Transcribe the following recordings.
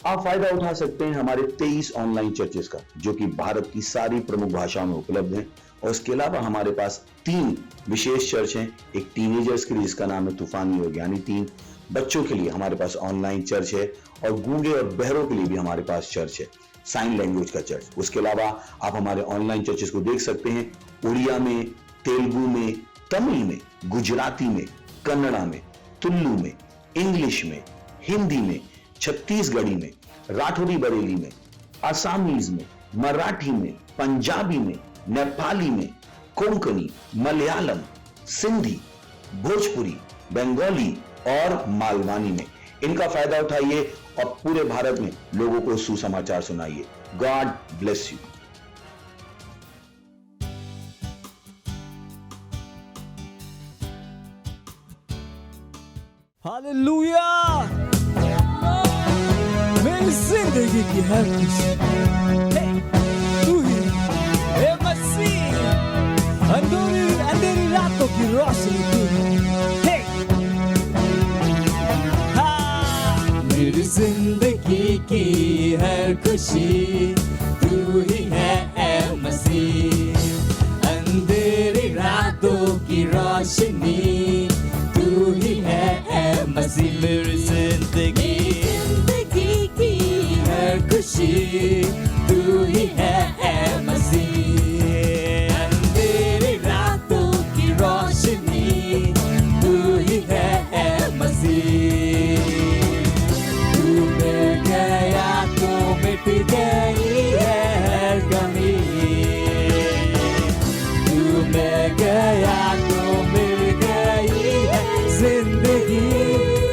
आप फायदा उठा सकते हैं हमारे 23 ऑनलाइन चर्चेस का, जो कि भारत की सारी प्रमुख भाषाओं में उपलब्ध हैं। और इसके अलावा हमारे पास 3 विशेष चर्च हैं। एक टीनेजर्स के लिए जिसका नाम है तूफानी योग यानी 3, बच्चों के लिए हमारे पास ऑनलाइन चर्च है, और गूंगे और बहरों के लिए भी हमारे पास चर्च है, साइन लैंग्वेज का चर्च। उसके अलावा आप हमारे ऑनलाइन चर्चेस को देख सकते हैं उड़िया में, तेलुगु में, तमिल में, गुजराती में, कन्नड़ा में, तुलु में, इंग्लिश में, हिंदी में, छत्तीसगढ़ी में, राठौरी बरेली में, आसामीज में, मराठी में, पंजाबी में, नेपाली में, कोंकणी, मलयालम, सिंधी, भोजपुरी, बंगाली और मालवानी में। इनका फायदा उठाइए और पूरे भारत में लोगों को सुसमाचार सुनाइए। God bless you. हालेलुया। मेरी जिंदगी की हर खुशी तू ही है मसीह, अंधेरी रातों की रोशनी तू है। मेरी जिंदगी की हर खुशी तू ही है मसीह, अंधेरी रातों की रोशनी तू ही है मसीह। मेरी जिंदगी की हर खुशी तू ही है मसीह, अंधेरी रातों की रोशनी तू ही है मसीह। तू मिल गया तो मिट गई है हर कमी, तू मिल गया तो मिल गई है जिंदगी।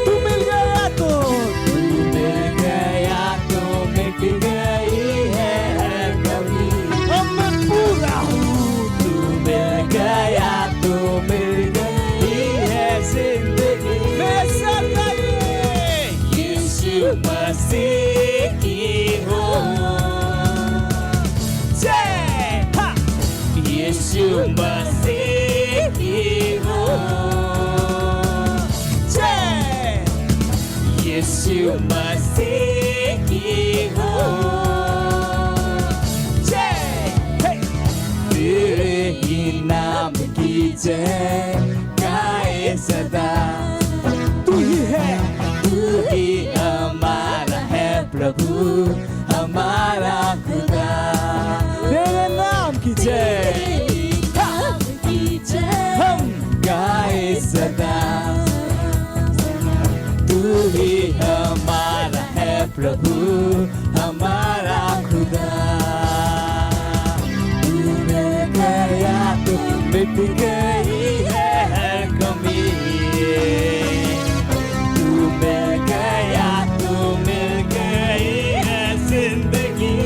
तू मिल गया तो मिट गई है हर कमी। अब मैं पूरा हूँ। तू मिल गया तो मिल गई है जिंदगी। मैं सब यीशु मसीह की हो जय। यीशु मसीह की हो जय। यीशु मसीह की हो जय। तेरे ही नाम की जय गाए सदा। तू ही हमारा है प्रभु, हमारा खुदा। तेरे नाम की जय हम गाए सदा। तू ही हमारा है प्रभु, हमारा खुदा। तू मिल गया तो मिट गई है हर कमी, तू मिल गया तो मिल गई है जिंदगी।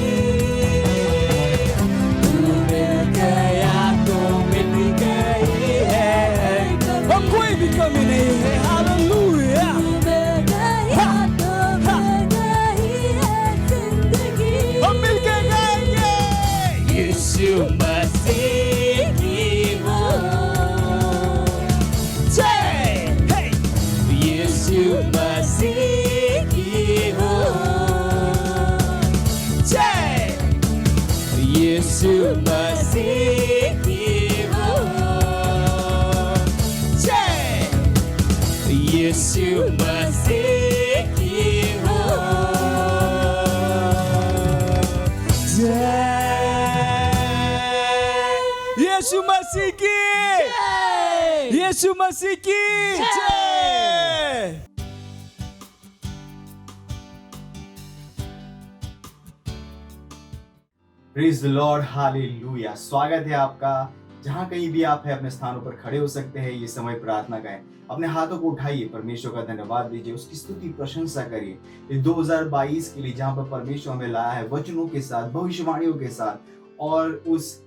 तू मिल गया तो मिट गई है और कोई भी कमी नहीं है। हालेलुया। हम मिल के गाएंगे। यीशु मसीह की हो जय। यीशु मसीह की हो जय। यीशु मसीह की हो जय। यीशु मसीह की हो जय। यीशु मसीह की, यीशु मसीह की जय। Praise the lord, hallelujah. स्वागत है आपका। जहां कहीं भी आप हैं अपने स्थानों पर खड़े हो सकते हैं। ये समय प्रार्थना का है। अपने हाथों को उठाइए, परमेश्वर का धन्यवाद दीजिए, उसकी स्तुति प्रशंसा करिए। इस 2022 के लिए जहां पर परमेश्वर हमें लाया है वचनों के साथ, भविष्यवाणियों के साथ, और उस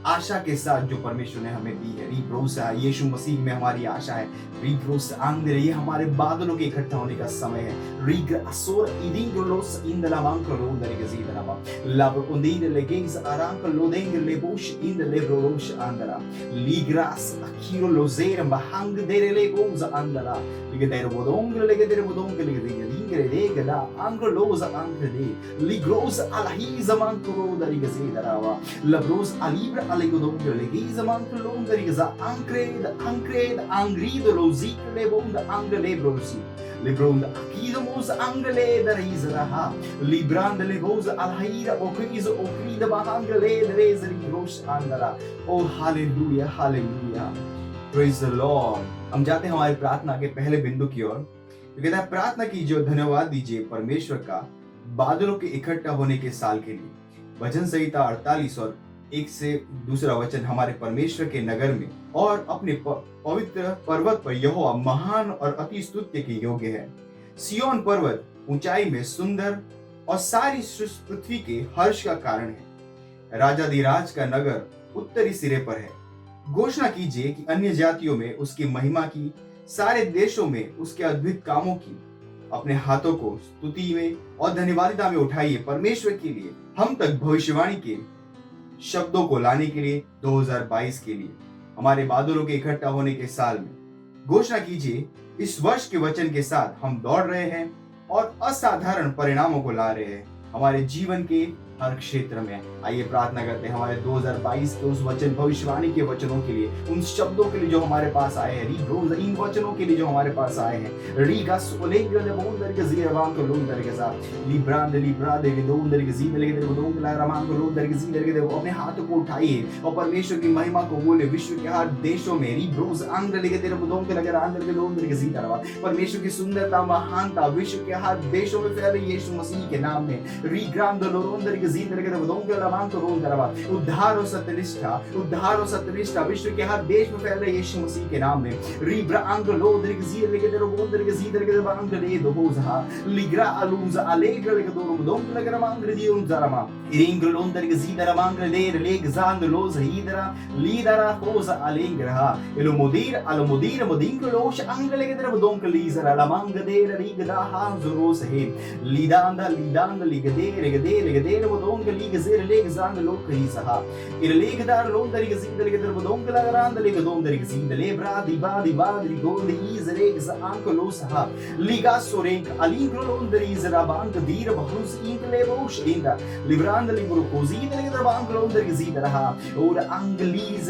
आशा के साथ जो परमेश्वर ने हमें दी है। रीब्रोसा, यीशु मसीह में हमारी आशा है। रीब्रोस आंग्रे, ये हमारे बादलों के इकट्ठा होने का समय है। रीग्र असोर इडिंग्रोस इंदलामांक्रो दरिगजीदलामा लाब उंदीर लेगेस आरांक लोदेंग लेबोश इन लेब्रोश आंदला लीग्रास अखिरो लोजेर महंग देरे लेगोज आंदला लिगदेर बोदोंग लिगरे देगला आंग्रोलोज आंग्रे लिग्रोस अलहीज मांक्रो दरिगजीदलावा लब्रोस अलिब्र alegudong legiza mankulong darigaza angred angrido lozik lebong da angle brosi lebron da akidomos angle darizraha libran de legos alhaira okrizo okrida bahangle darezri rosh andara oh hallelujah hallelujah praise the lord। हम जाते हैं हमारी प्रार्थना के पहले बिंदु की ओर। तो कहता है प्रार्थना कीजिए, धन्यवाद दीजिए परमेश्वर का बादलों के इकट्ठा होने के साल के लिए। भजन संहिता 48 और 1 से 2 वचन हमारे परमेश्वर के नगर में और अपने पवित्र पर्वत पर यहोवा महान और अति स्तुत्य के योग्य है। सियोन पर्वत ऊंचाई में सुंदर और सारी पृथ्वी के हर्ष का कारण है। राजाधिराज का नगर उत्तरी सिरे पर है। घोषणा कीजिए कि अन्य जातियों में उसकी महिमा की, सारे देशों में उसके अद्भुत कामों की। अपने हाथों को स्तुति में और धन्यवादिता में उठाइए परमेश्वर के लिए, हम तक भविष्यवाणी के शब्दों को लाने के लिए 2022 के लिए हमारे बादलों के इकट्ठा होने के साल में। घोषणा कीजिए इस वर्ष के वचन के साथ हम दौड़ रहे हैं और असाधारण परिणामों को ला रहे हैं हमारे जीवन के हर क्षेत्र में। आइए प्रार्थना करते हैं हमारे 2022 के उस वचन, भविष्यवाणी के वचनों के लिए, उन शब्दों के लिए जो हमारे पास आए हैं, इन वचनों के लिए जो हमारे पास आए हैं। रीगा सोलेंगे लेबोंदर के जीरवान को लोंदर के साथ लिब्रांद लिब्रा दे दोंदर के जीदर के दोंदर लारामान को लोंदर के जीदर के दे। अपने हाथों को उठाइए और परमेश्वर की महिमा को बोले। विश्व के हर देशों में रीब्रोज आंग्र लेके तेरे बुदों के लगे आंग्र के लोंदर के जीदर। परमेश्वर की सुंदरता, महानता विश्व के हर देशों में फैल रही है यीशु मसीह के नाम में। रीग्रांद लोंदर उद्धार और सत्यनिष्ठा, उद्धार और सत्यनिष्ठा विश्व के हर देश में फैल रहे यीशु मसीह के नाम में। रीब्रा आंग्र लोदर के जीदर लेके तेरे बोंदर के जीदर के आंग्र ले दो होजा लिग्रा अलूजा अलेग्र लेके दो बुदों के लगे आंग्र दी उन जरमा इरिंग्र लोंदर के जीदर आंग्र ले लेग जांद लोज हीदरा लीदरा होजा अलेग्रा एलो मुदीर मुदिंग लोश आंग्र लेके तेरे बुदों के लीजरा लमांग दे रीगदा हां जोरोस है लीदांदा ligedere bodonga ligezere legzande lokrisaha irlegdar londari gezindere gedere bodonga lagranda legdondari gezinde lebra di badi gonde izere gza ankolosaha ligasorenk alingro londari izera bank dir bahus inklebosh inda libranda libro kozide gedere bank londari gezidera or anglis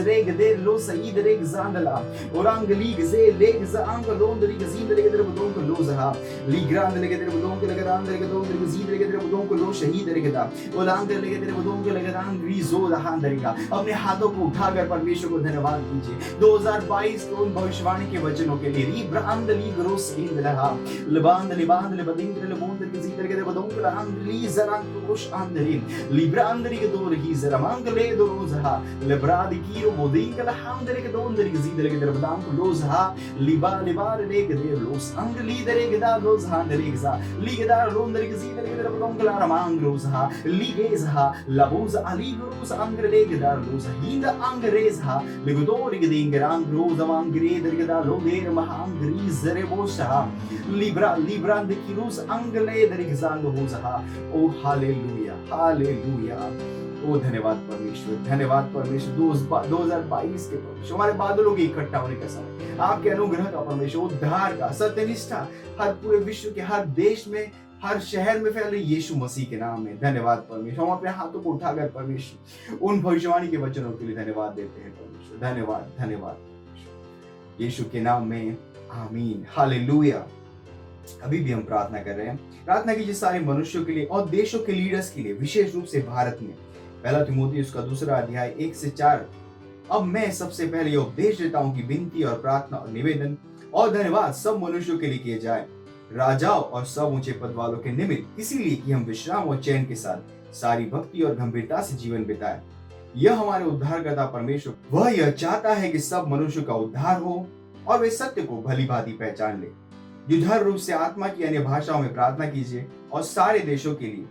regdere losa idere gzandala or anglis legza ank londari gezindere gedere bodonga losaha ligranda legedere bodonga lagranda legdondari gezidere gedere bodonga lo शहीद रहेगा और आंदर लगे तेरे बदों के लगे रान रीजो दहान दरेगा। अपने हाथों को उठाकर परमेश्वर को धन्यवाद दीजिए 2022 के उन भविष्यवाणी के वचनों के लिए। रीब्रा आंदली ग्रोस इन दलहा लबांद लिबांद लिबदिंग लिबोंद के जीतर के बदों के आंदली जरा कोश आंदली लिब्रा आंदरी के दो रही जरा मांगले दो रोजहा लिब्रा दिकीरो बोदिंग के हांदरे के दो अंदर के जीतर के बदाम को लोजहा लिबा ले के दे लोस अंगली दरे के दा लोज हांदरे के सा लिगेदार लोंदर के जीतर के बदों के Angrozha, Ligezha, Labuza, Aligruz, Angrelegada, Luza, Hinda Angrezha, Ligodorigading, Angroza, Angreda, Loder, Mahangriz, Rebosha, Libra, the Kirus, Anglederixandoza. Oh, hallelujah, hallelujah. ओ धन्यवाद परमेश्वर, धन्यवाद परमेश्वर 2022 के परमेश्वर हमारे बादलों के इकट्ठा होने का समय, आपके अनुग्रह का परमेश्वर, उद्धार का, सत्यनिष्ठा हर पूरे विश्व के हर देश में, हर शहर में फैल रही यीशु मसीह के नाम में। धन्यवाद परमेश्वर। हम अपने हाथों को उठाकर परमेश्वर उन भविष्यवाणी के वचनों के लिए धन्यवाद देते हैं परमेश्वर। धन्यवाद धन्यवाद परमेश्वर, यीशु के नाम में आमीन, हालेलुया। अभी भी हम प्रार्थना कर रहे हैं। प्रार्थना कीजिए सारे मनुष्यों के लिए और देशों के लीडर्स के लिए, विशेष रूप से भारत में। पहला तिमोथेयुस का 2 अध्याय 1 से 4। अब मैं सबसे पहले यह उपदेश देता हूं कि विनती और प्रार्थना और निवेदन और धन्यवाद सब मनुष्यों के लिए किए जाए, राजाओं और सब ऊंचे पद वालों के निमित्त, इसीलिए कि हम विश्राम और चैन के साथ सारी भक्ति और गंभीरता से जीवन बिताएं। यह हमारे उद्धारकर्ता परमेश्वर वह यह चाहता है कि सब मनुष्यों का उद्धार हो और वे सत्य को भली भांति पहचान ले। युद्ध रूप से आत्मा की अन्य भाषाओं में प्रार्थना कीजिए और सारे देशों के लिए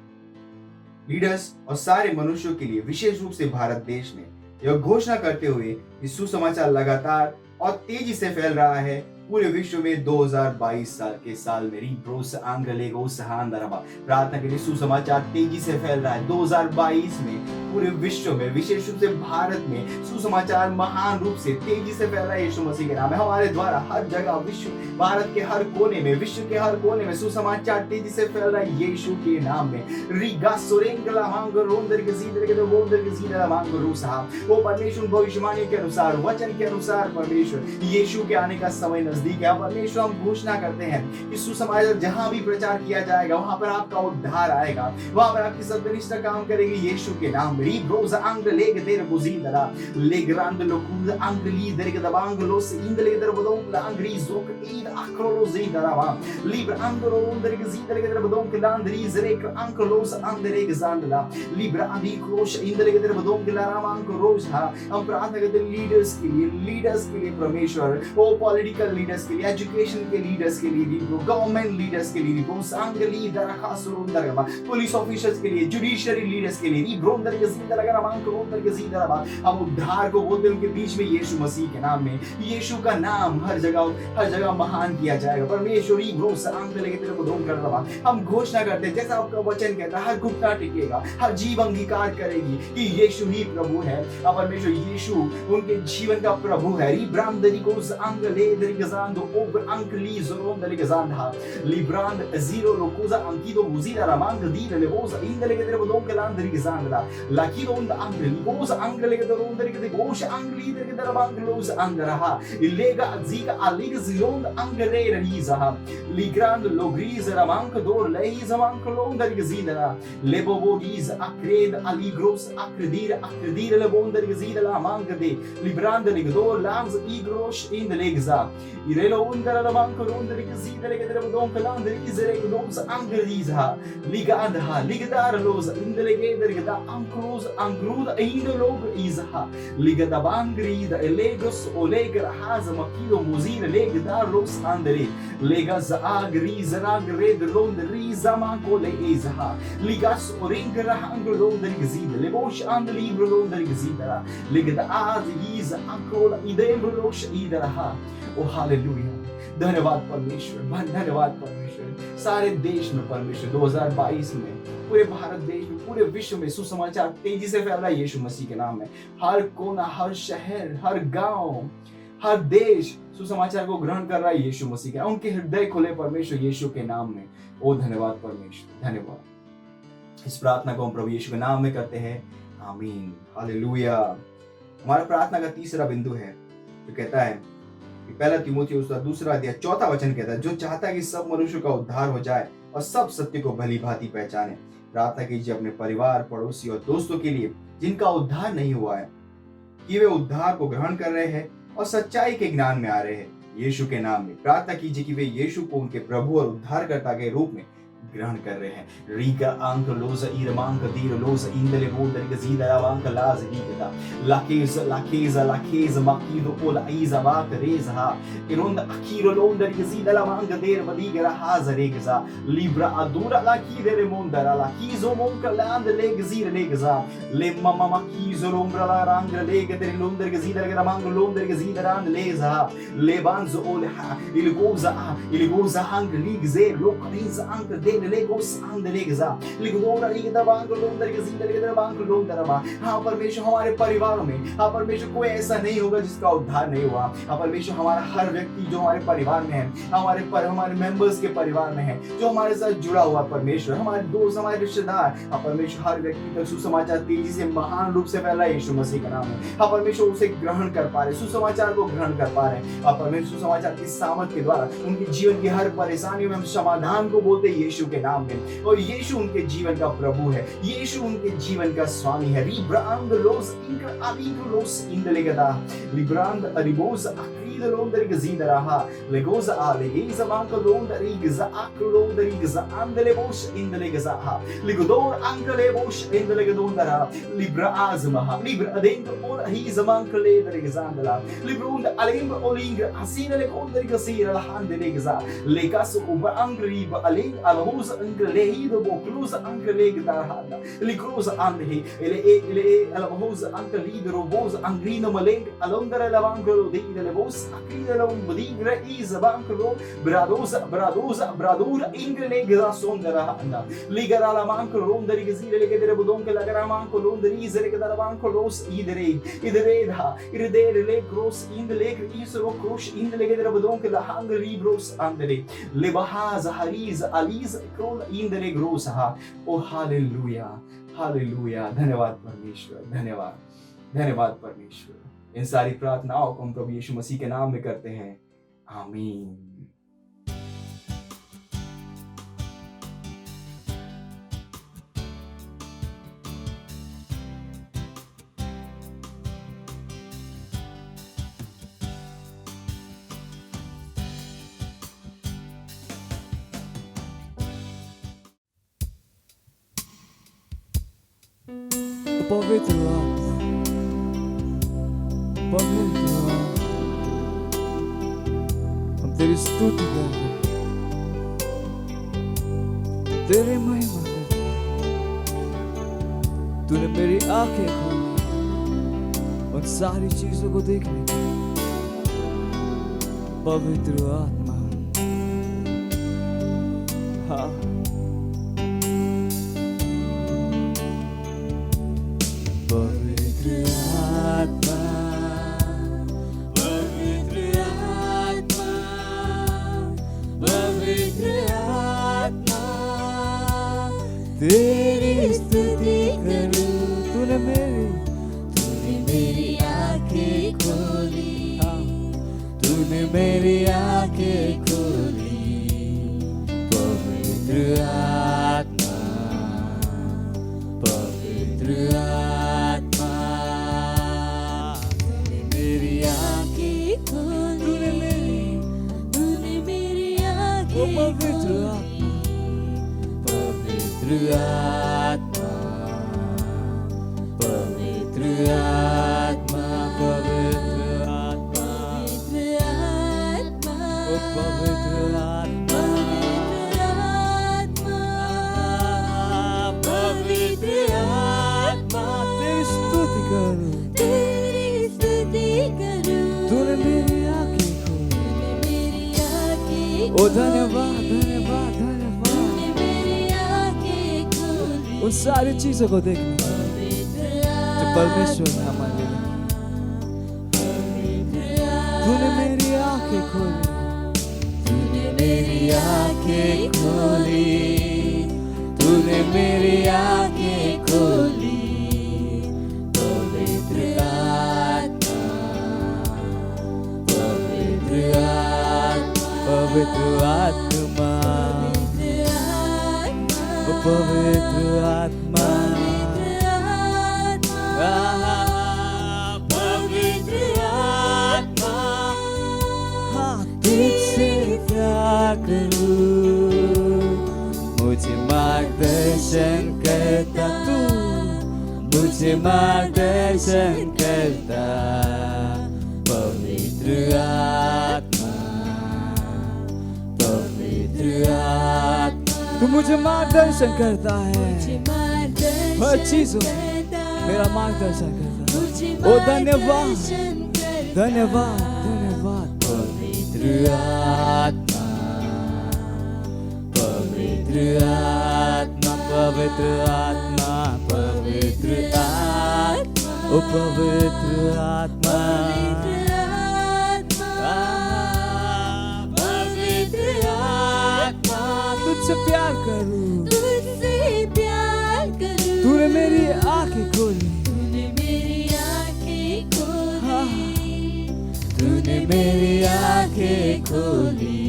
लीडर्स और सारे मनुष्यों के लिए, विशेष रूप से भारत देश में यह घोषणा करते हुए कि सुसमाचार लगातार और तेजी से फैल रहा है पूरे विश्व में 2022 साल के साल में। रीब्रोस आंग्लेगोस हांदरबा, प्रार्थना के लिए सुसमाचार तेजी से फैल रहा है 2022 में पूरे विश्व में, विशेष रूप से भारत में सुसमाचार महान रूप से तेजी से फैल रहा है। यीशु मसीह के नाम में हमारे द्वारा हर जगह, विश्व, भारत के हर कोने में, विश्व के हर कोने में सुसमाचार तेजी से फैल रहा है यीशु के नाम में। रीगा सोरेंगला मांगो रोंदर के सीधे के बोंदर के सीधे मांगो रूसा, वो परमेश्वर भविष्यवाणी के अनुसार, वचन के अनुसार परमेश्वर यीशु के आने का समय नजदीक है। परमेश्वर हम घोषणा करते हैं कि सुसमाचार जहां भी प्रचार किया जाएगा वहां पर आपका उद्धार आएगा, वहां पर आपकी सत्यनिष्ठा काम करेगी यीशु के नाम में। Ribrosa angelega der bozindara legrande lokuda angeli der gedabangelos indele der bodon la angrizo id akrolo zindara va libra andoro der gezindele der bodon landri zrek ankelos andere gezandala libra andikrosh indele der bodon la ramankeros ha। हम प्रार्थना करते हैं leaders के लिए परमेश्वर, वो political leaders के लिए, एजुकेशन के लीडर्स के लिए, गवर्नमेंट लीडर्स के लिए, अंगली दरखासुरुंदर पुलिस ऑफिसर्स के लिए, जुडिशरी लीडर्स के लिए, हम उद्धार को बोलते हैं उनके बीच में यीशु मसीह के नाम में। यीशु का नाम हर जगह महान किया जाएगा। परमेश्वरी भरोसा आंगले के तेरे को धोम कर रहा, हम घोषणा करते हैं जैसा आपका वचन कहता है, हर घुटना टिकेगा, हर जीव अंगीकार करेगी कि यीशु ही प्रभु है। अब परमेश्वर यीशु उनके जीवन का प्रभु है। रिब्रांदरी को आंगले दरी गजान दो ओबर अंकली जोरोन दरी गजान हा लिब्रांद जीरो लोकुजा अंकिदो मुजीरा रामांग दी लेबोस इंदले के तेरे को धोम के लान दरी गजान ला lakiron da angli goes angle ke doron der ke gosh angli der ke darabang los angaraha illega ziga alig zilon angre riza ligrand logriz ramank dor lei zaman kolon der ke zidara lebobodiz akred aligros akredir lebon der ke zidala mang de librand ligdor langs igrosh in de legza irelo under ramank kolon der ke zidale ke der don kolan der izere los angriza ligandha ligdar los indele der ke da Cruz Angrud ainda logo Isaha Liga da Bangri da Elegos Olegra Haza Makido Muzira Lega da Los Andere Lega Zaagri Zarag Red Lond Riza Manko Le Isaha Ligas Oringra Hangro Lond Gazida Lebosh and Libro Lond Gazida Lega da Az Iza Ankola Idembro Losh Idaraha। Oh hallelujah, धन्यवाद परमेश्वर, धन्यवाद परमेश्वर। सारे देश में परमेश्वर 2022 में पूरे भारत देश में, पूरे विश्व में सुसमाचार तेजी से फैल रहा है यीशु मसीह के नाम में। हर कोना, हर शहर, हर गांव, हर देश सुसमाचार को ग्रहण कर रहा है यीशु मसीह के। उनके हृदय खुले परमेश्वर यीशु के नाम में। ओ धन्यवाद परमेश्वर, धन्यवाद। इस प्रार्थना को हम प्रभु यीशु के नाम में करते हैं, आमीन, हालेलुया। हमारा प्रार्थना का तीसरा बिंदु है जो कहता है कि पहला तीमुथियुस उसका 2 अध्याय 4 वचन कहता है, जो चाहता है कि सब मनुष्य का उद्धार हो जाए और सब सत्य को भली भांति पहचाने। प्रार्थना कीजिए अपने परिवार, पड़ोसी और दोस्तों के लिए जिनका उद्धार नहीं हुआ है, कि वे उद्धार को ग्रहण कर रहे हैं और सच्चाई के ज्ञान में आ रहे हैं यीशु के नाम में। प्रार्थना कीजिए कि वे यीशु को उनके प्रभु और उद्धारकर्ता के रूप में ग्रहण कर रहे हैं। रीगा अंक लोज ईरमांक दीर लोज इंदले बोदर के जीदा वांक लाज रीगा लाकेज माकीदो ओल आइजा वाक रेजा इरोंद अकीरो लोंदर के जीदा वांक देर वदीगरा हाजरेगजा लिब्रा अदूरा लाकीदे मोंदरा लाकीजो मोंक लांद लेग जीर लेगजा ले ममा माकीजो लोंब्रा ला रांग लेग देर लोंदर के जीदा के मांग लोंदर के जीदा रांद लेजा लेबांज ओल हा इलगोजा हंग लीग जे लोकरीज अंक दे Legos and Legza Ligdora Igda Bango Londar Gazida Legda Bango Londarama। हाँ परमेश्वर हमारे परिवारों में, हाँ परमेश्वर कोई ऐसा नहीं होगा जिसका उद्धार नहीं हुआ। हाँ परमेश्वर हमारा हर व्यक्ति जो हमारे परिवार में है, हमारे मेंबर्स के परिवार में है, जो हमारे साथ जुड़ा हुआ परमेश्वर, हमारे दोस्त, हमारे रिश्तेदार, हाँ परमेश्वर हर व्यक्ति तक सुसमाचार तेजी से महान रूप से फैला यीशु मसीह का नाम है। हाँ परमेश्वर उसे ग्रहण कर पा रहे, सुसमाचार को ग्रहण कर पा रहे। हाँ परमेश्वर सुसमाचार की सामर्थ के द्वारा उनके जीवन की हर परेशानियों में हम समाधान को बोलते हैं यीशु के नाम में। और यीशु उनके जीवन का प्रभु है, यीशु उनके जीवन का स्वामी है। रिब्रांड लोस इंकर अलिग्रोस इंदलेगदा लिब्रांड अरिबोस अक्रीद लोंदर गजीदराहा लेगोस आलेगेज मांक लोंदर इगजा अक्लोंदर इगजा अंदलेबोस इंदलेगजाहा लिगदोर अंकलेबोस इंदलेगदोंदरा लिब्रा आजमाहा लिब्रा अदेंक और ही जमांक लेदर गजांदला लिब्रोंद अलेम ओलिंग हसीन लेकोंदर गसीर लहांदलेगजा लेकास उब अंग्रीब अलेंग अलहो Elevos Anglehido Boclus Angleg Darhada, Licruz Ande, Elevos Angelido, Bos Angrino Maleg, Alondra Lavangro, the Elevos, Aquila Budingra is a bancro, Bradosa, Bradura, Ingleg Sondera, Ligarala Manco, Ronda Rigazira, Legedebudonga, Lagaramanco, Londa Riza, Legadabanco, Los Idereda, Irede, Lake Gross, in the lake, Isro Crush, in the Legedebudonga, La Hungary Bros, Andere, Lebahaz, Hariz, Aliz, Krol, in the Legrosa. Oh, hallelujah, hallelujah. धन्यवाद परमेश्वर, धन्यवाद, धन्यवाद परमेश्वर। इन सारी प्रार्थनाओं को हम प्रभु यीशु मसीह के नाम में करते हैं, आमीन। पवित्र आत्मा, पवित्र आत्मा, हम तेरी स्तुति करते हैं, तेरी महिमा करते हैं। तूने मेरी आंखें खोली उन सारी चीजों को देखने की। पवित्र आत्मा, हाँ, तेरी स्तुति करूं। तूने मेरी आंखें खोली, तूने मेरी आंखें खोली। पवित्र आत्मा, पवित्र आत्मा, तूने मेरी आंखें खोली, तूने मेरी आंखें पवित्र आत्मा, पवित्र आत्मा, पवित्र आत्मा, पवित्र आत्मा, पवित्र आत्मा, पवित्र आत्मा, तेरी स्तुति करूं, तेरी स्तुति करूं। तूने मेरी आंखें खोली, ओ धन्यवाद, धन्यवाद, धन्यवाद। उन सारी चीजों को देखने जो परमेश्वर ने हमारे लिए। तूने मेरी आंखें खोली, तूने मेरी आंखें खोली, तूने मेरी आंखें खोली। पवित्र आत्मा, पवित्र आत्मा, पवित्र आत्मा, पवित्र आत्मा, पवित्र आत्मा, हाँ, तुझसे प्यार करूं, मुझे मार्गदर्शन करता तू, मुझे मार्गदर्शन करता। पवित्र आत्मा, पवित्र आत्मा, तू मुझे मार्गदर्शन करता है, हर चीजों मेरा मार्गदर्शन करता है। ओ धन्यवाद, धन्यवाद, धन्यवाद। पवित्र आत्मा, पवित्र आत्मा, पवित्र आत्मा, पवित्र आत्मा, ओ पवित्र आत्मा, तुझसे प्यार करूं, तुझसे प्यार करूं। तूने मेरी आंखें खोली, तूने मेरी आंखें खोली, तूने मेरी आंखें खोली।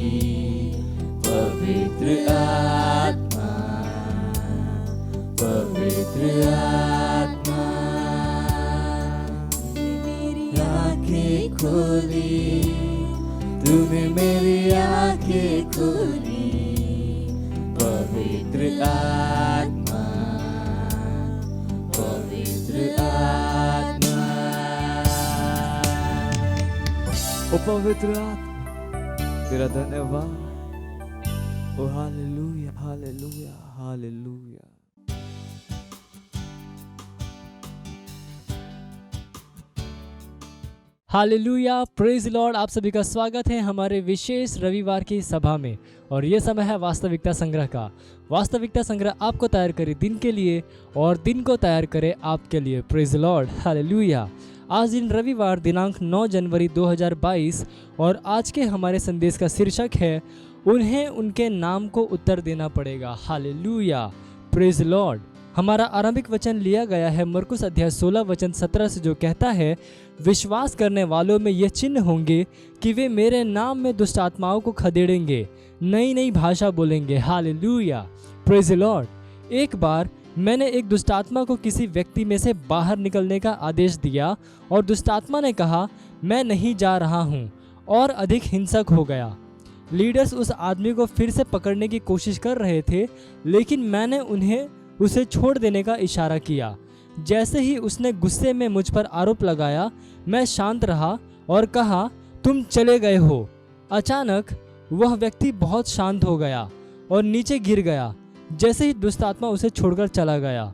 पवित्र आत्मा, पवित्र आत्मा, मेरी आंखें खोली, तूने मेरी आंखें खोली। पवित्र आत्मा, पवित्र आत्मा, ओ पवित्र आत्मा, तेरा धन्यवाद। Oh hallelujah. Hallelujah, hallelujah. Hallelujah, praise Lord. आप सभी का स्वागत है हमारे विशेष रविवार की सभा में। और ये समय है वास्तविकता संग्रह का। वास्तविकता संग्रह आपको तैयार करे दिन के लिए और दिन को तैयार करे आपके लिए। Praise Lord, hallelujah. आज दिन रविवार दिनांक 9 जनवरी 2022 और आज के हमारे संदेश का शीर्षक है उन्हें उनके नाम को उत्तर देना पड़ेगा। Hallelujah, praise Lord. हमारा आरंभिक वचन लिया गया है मरकुस अध्याय 16 वचन 17 से, जो कहता है, विश्वास करने वालों में ये चिन्ह होंगे कि वे मेरे नाम में दुष्ट आत्माओं को खदेड़ेंगे, नई नई भाषा बोलेंगे। Hallelujah, praise Lord. एक बार मैंने एक दुष्टात्मा को किसी व्यक्ति में से बाहर निकलने का आदेश दिया और दुष्टात्मा ने कहा, मैं नहीं जा रहा हूँ, और अधिक हिंसक हो गया। लीडर्स उस आदमी को फिर से पकड़ने की कोशिश कर रहे थे, लेकिन मैंने उन्हें उसे छोड़ देने का इशारा किया। जैसे ही उसने गुस्से में मुझ पर आरोप लगाया, मैं शांत रहा और कहा, तुम चले गए हो। अचानक वह व्यक्ति बहुत शांत हो गया और नीचे गिर गया, जैसे ही दुष्ट आत्मा उसे छोड़कर चला गया।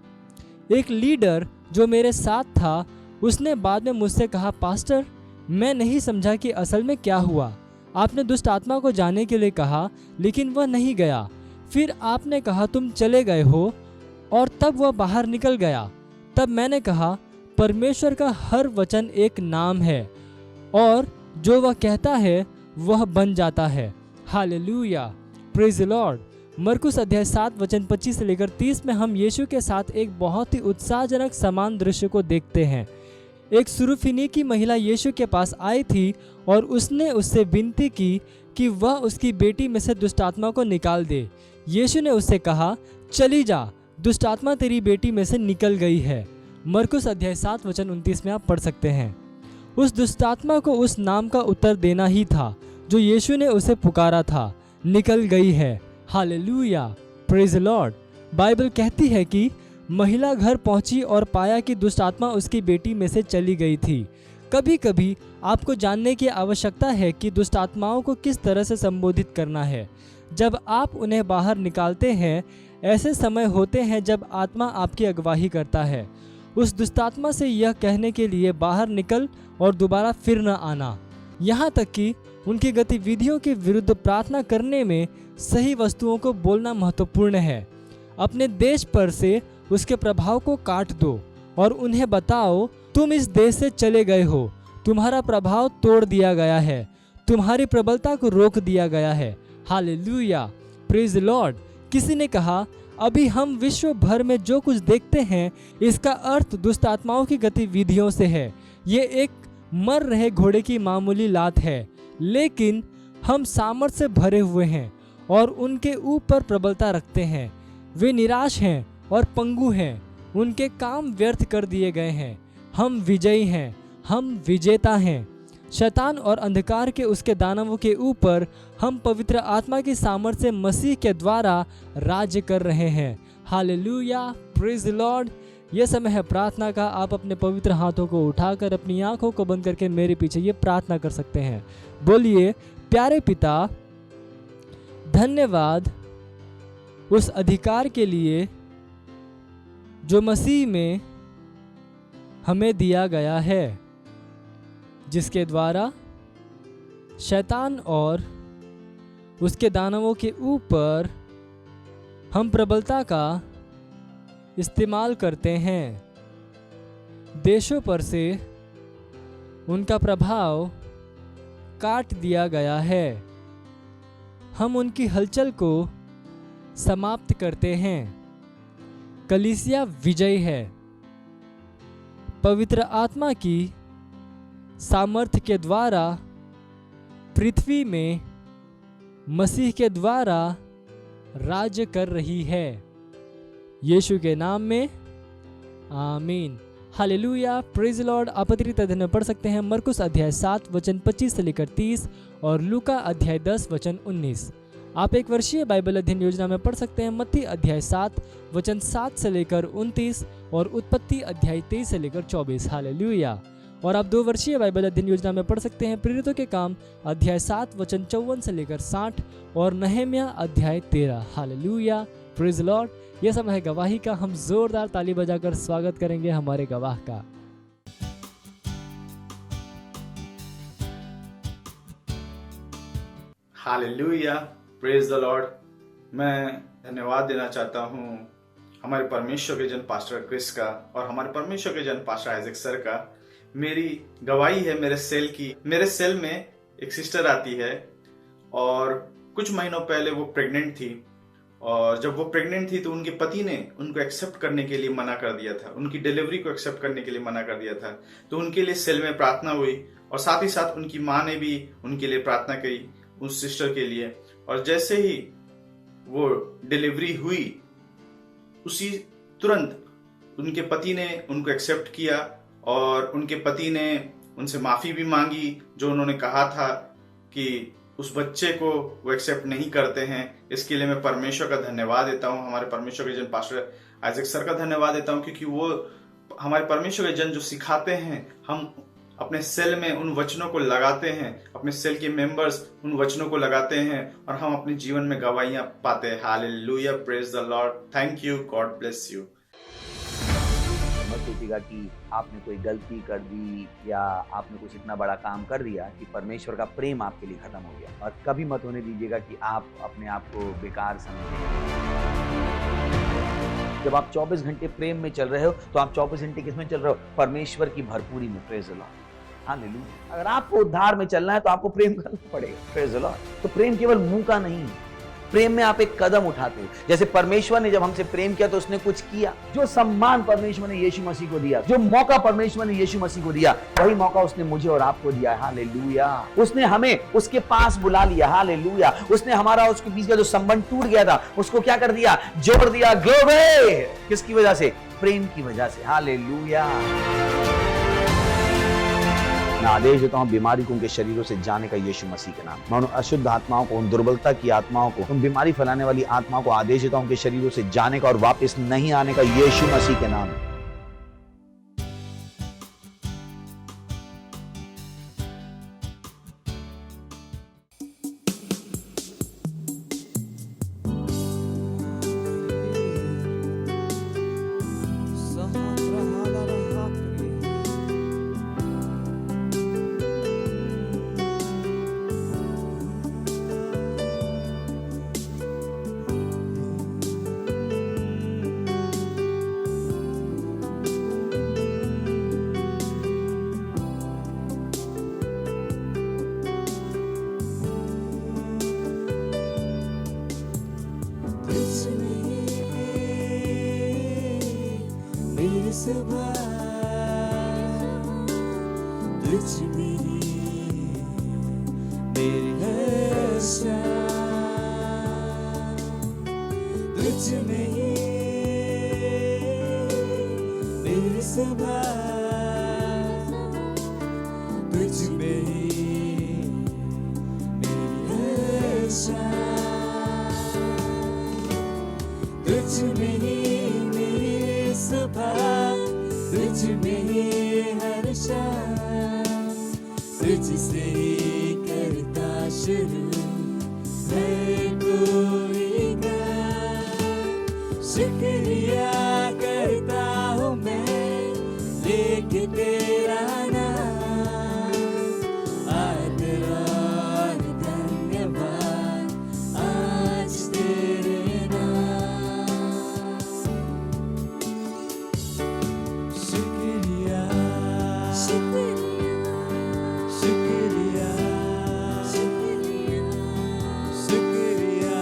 एक लीडर जो मेरे साथ था, उसने बाद में मुझसे कहा, पास्टर, मैं नहीं समझा कि असल में क्या हुआ। आपने दुष्ट आत्मा को जाने के लिए कहा, लेकिन वह नहीं गया। फिर आपने कहा तुम चले गए हो, और तब वह बाहर निकल गया। तब मैंने कहा, परमेश्वर का हर वचन एक नाम है और जो वह कहता है वह बन जाता है। Hallelujah, praise Lord. मरकुस अध्याय 7 वचन 25 से लेकर 30 में हम यीशु के साथ एक बहुत ही उत्साहजनक समान दृश्य को देखते हैं। एक सुरूफिनीकी महिला यीशु के पास आई थी और उसने उससे विनती की कि वह उसकी बेटी में से दुष्टात्मा को निकाल दे। यीशु ने उससे कहा, चली जा, दुष्टात्मा तेरी बेटी में से निकल गई है। मरकुस अध्याय 7 वचन 29 में आप पढ़ सकते हैं। उस दुष्टात्मा को उस नाम का उत्तर देना ही था जो यीशु ने उसे पुकारा था, निकल गई है। Hallelujah, praise Lord. बाइबल कहती है कि महिला घर पहुंची और पाया कि दुष्टात्मा उसकी बेटी में से चली गई थी। कभी कभी आपको जानने की आवश्यकता है कि दुष्ट आत्माओं को किस तरह से संबोधित करना है। जब आप उन्हें बाहर निकालते हैं, ऐसे समय होते हैं जब आत्मा आपकी अगुवाई करता है उस दुष्टात्मा से यह कहने के लिए, बाहर निकल और दोबारा फिर न आना। यहाँ तक कि उनकी गतिविधियों के विरुद्ध प्रार्थना करने में सही वस्तुओं को बोलना महत्वपूर्ण है। अपने देश पर से उसके प्रभाव को काट दो और उन्हें बताओ, तुम इस देश से चले गए हो, तुम्हारा प्रभाव तोड़ दिया गया है, तुम्हारी प्रबलता को रोक दिया गया है। Hallelujah, praise Lord. किसी ने कहा, अभी हम विश्व भर में जो कुछ देखते हैं इसका अर्थ दुष्ट आत्माओं की गतिविधियों से है। ये एक मर रहे घोड़े की मामूली लात है, लेकिन हम सामर्थ से भरे हुए हैं और उनके ऊपर प्रबलता रखते हैं। वे निराश हैं और पंगु हैं, उनके काम व्यर्थ कर दिए गए हैं। हम विजयी हैं, हम विजेता हैं। शैतान और अंधकार के उसके दानवों के ऊपर हम पवित्र आत्मा की सामर्थ्य से मसीह के द्वारा राज्य कर रहे हैं। Hallelujah, praise Lord. यह समय है प्रार्थना का। आप अपने पवित्र हाथों को उठाकर अपनी आंखों को बंद करके मेरे पीछे ये प्रार्थना कर सकते हैं। बोलिए, प्यारे पिता, धन्यवाद उस अधिकार के लिए जो मसीह में हमें दिया गया है, जिसके द्वारा शैतान और उसके दानवों के ऊपर हम प्रबलता का इस्तेमाल करते हैं। देशों पर से उनका प्रभाव काट दिया गया है। हम उनकी हलचल को समाप्त करते हैं। कलीसिया विजय है। पवित्र आत्मा की सामर्थ्य के द्वारा पृथ्वी में मसीह के द्वारा राज्य कर रही है। यीशु के नाम में आमीन। Hallelujah, praise Lord. आप अतिरिक्त अध्ययन पढ़ सकते हैं मरकुस अध्याय 7 वचन 25 से लेकर 30 और लूका अध्याय 10 वचन 19। आप एक वर्षीय बाइबल अध्ययन योजना में पढ़ सकते हैं मत्ती अध्याय 7 वचन 7 से लेकर 29 और उत्पत्ति अध्याय 23 से लेकर 24। हालेलुया। और आप 2 वर्षीय बाइबल अध्ययन योजना में पढ़ सकते हैं प्रेरितों के काम अध्याय 7 वचन 54 से लेकर 60 और नहम्याह अध्याय 13। Hallelujah, praise Lord. यह समय है गवाही का। हम जोरदार ताली बजाकर स्वागत करेंगे हमारे गवाह का। Hallelujah, praise the Lord. मैं धन्यवाद देना चाहता हूँ हमारे परमेश्वर के जन पास्टर क्रिस का और हमारे परमेश्वर के जन पास्टर आइजक सर का। मेरी गवाही है मेरे सेल की। मेरे सेल में एक सिस्टर आती है और कुछ महीनों पहले वो प्रेग्नेंट थी, और जब वो प्रेग्नेंट थी तो उनके पति ने उनको एक्सेप्ट करने के लिए मना कर दिया था, उनकी डिलीवरी को एक्सेप्ट करने के लिए मना कर दिया था। तो उनके लिए सेल में प्रार्थना हुई और साथ ही साथ उनकी माँ ने भी उनके लिए प्रार्थना की, उस सिस्टर के लिए। और जैसे ही वो डिलीवरी हुई उसी तुरंत उनके पति ने उनको एक्सेप्ट किया और उनके पति ने उनसे माफी भी मांगी, जो उन्होंने कहा था कि उस बच्चे को वो एक्सेप्ट नहीं करते हैं। इसके लिए मैं परमेश्वर का धन्यवाद देता हूँ, हमारे परमेश्वर के जन पास्टर आइजक सर का धन्यवाद देता हूँ, क्योंकि वो हमारे परमेश्वर के जन जो सिखाते हैं, हम अपने सेल में उन वचनों को लगाते हैं, अपने सेल के मेंबर्स उन वचनों को लगाते हैं और हम अपने जीवन में गवाहियां पाते हैं। Hallelujah, praise the Lord, thank you, God bless you. मत सोचिएगा कि आपने कोई गलती कर दी या आपने कुछ इतना बड़ा काम कर दिया कि परमेश्वर का प्रेम आपके लिए खत्म हो गया, और कभी मत होने दीजिएगा कि आप अपने आप को बेकार समझें। जब आप 24 घंटे प्रेम में चल रहे हो तो आप 24 घंटे किसमें चल रहे हो? परमेश्वर की भरपूरी में। Praise the lord, hallelujah. अगर आपको उद्धार में चलना है तो आपको प्रेम करना पड़ेगा। Praise the Lord. तो प्रेम केवल मुंह का नहीं है, प्रेम में आप एक कदम उठाते हो। जैसे परमेश्वर ने जब हमसे प्रेम किया तो उसने कुछ किया। जो सम्मान परमेश्वर ने यीशु मसीह को दिया, जो मौका परमेश्वर ने यीशु मसीह को दिया, वही मौका उसने मुझे और आपको दिया है। हालेलुया। उसने हमें उसके पास बुला लिया। हालेलुया। उसने हमारा उसके बीच का जो संबंध टूट गया था उसको क्या कर दिया? जोड़ दिया। ग्लोरी। किसकी वजह से? प्रेम की वजह से। हालेलुया। मैं आदेश देता हूं बीमारी को उनके शरीरों से जाने का यीशु मसीह के नाम। मैं उन अशुद्ध आत्माओं को, उन दुर्बलता की आत्माओं को, उन बीमारी फैलाने वाली आत्माओं को आदेश देता हूं उनके शरीरों से जाने का और वापस नहीं आने का यीशु मसीह के नाम। तुझसे करता शुरू है कोई का, शुक्रिया करता हूँ मैं लेके तेरा नाम, आदर और धन्यवाद आज तेरे नाम। शुक्रिया शुक्रिया शुक्रिया शुक्रिया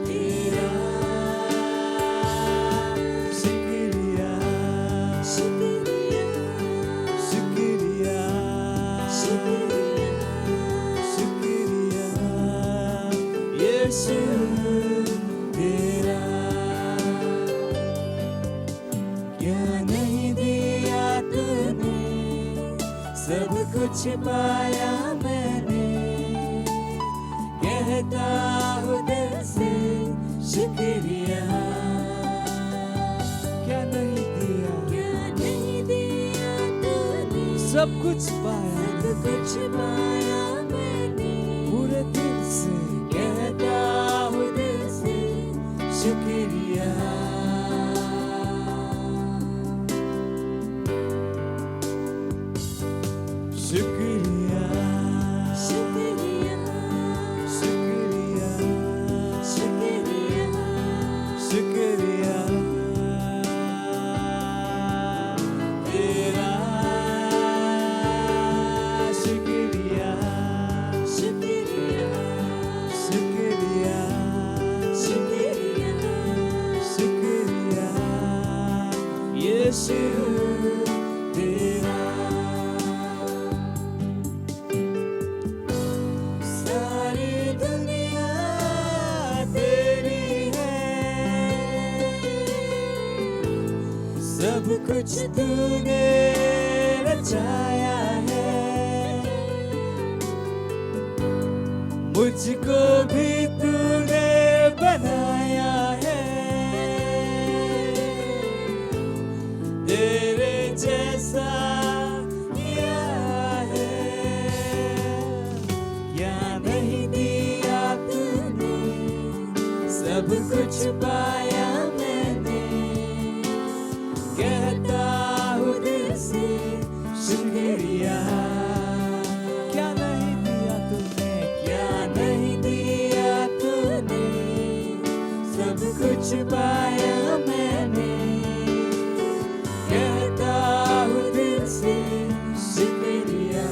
तेरा, शुक्रिया शुक्रिया शुक्रिया शुक्रिया यीशु तेरा। क्या नहीं दिया तूने, सब कुछ पाया मैंने, कहता हूँ दिल से शुक्रिया। क्या नहीं दिया, क्या सब कुछ पाया मैंने, पूरे दिल से कहता हूँ दिल से शुक्रिया। शुक्रिया शुक्रिया शुक्रिया शुक्रिया शुक्रिया तेरा शुक्रिया शुक्रिया शुक्रिया शुक्रिया शुक्रिया यीशु तेरा। सारी दुनिया तेरी है, सब कुछ तूने रचाया है, मुझको भी तूने बनाया है, तेरे जैसा किया है, क्या नहीं दिया तूने, सब कुछ पाया मैंने, कहता हूँ दिल से शुक्रिया। क्या नहीं दिया तूने, क्या नहीं दिया तूने, सब कुछ पाया मैंने, कहता हूँ दिल से शुक्रिया।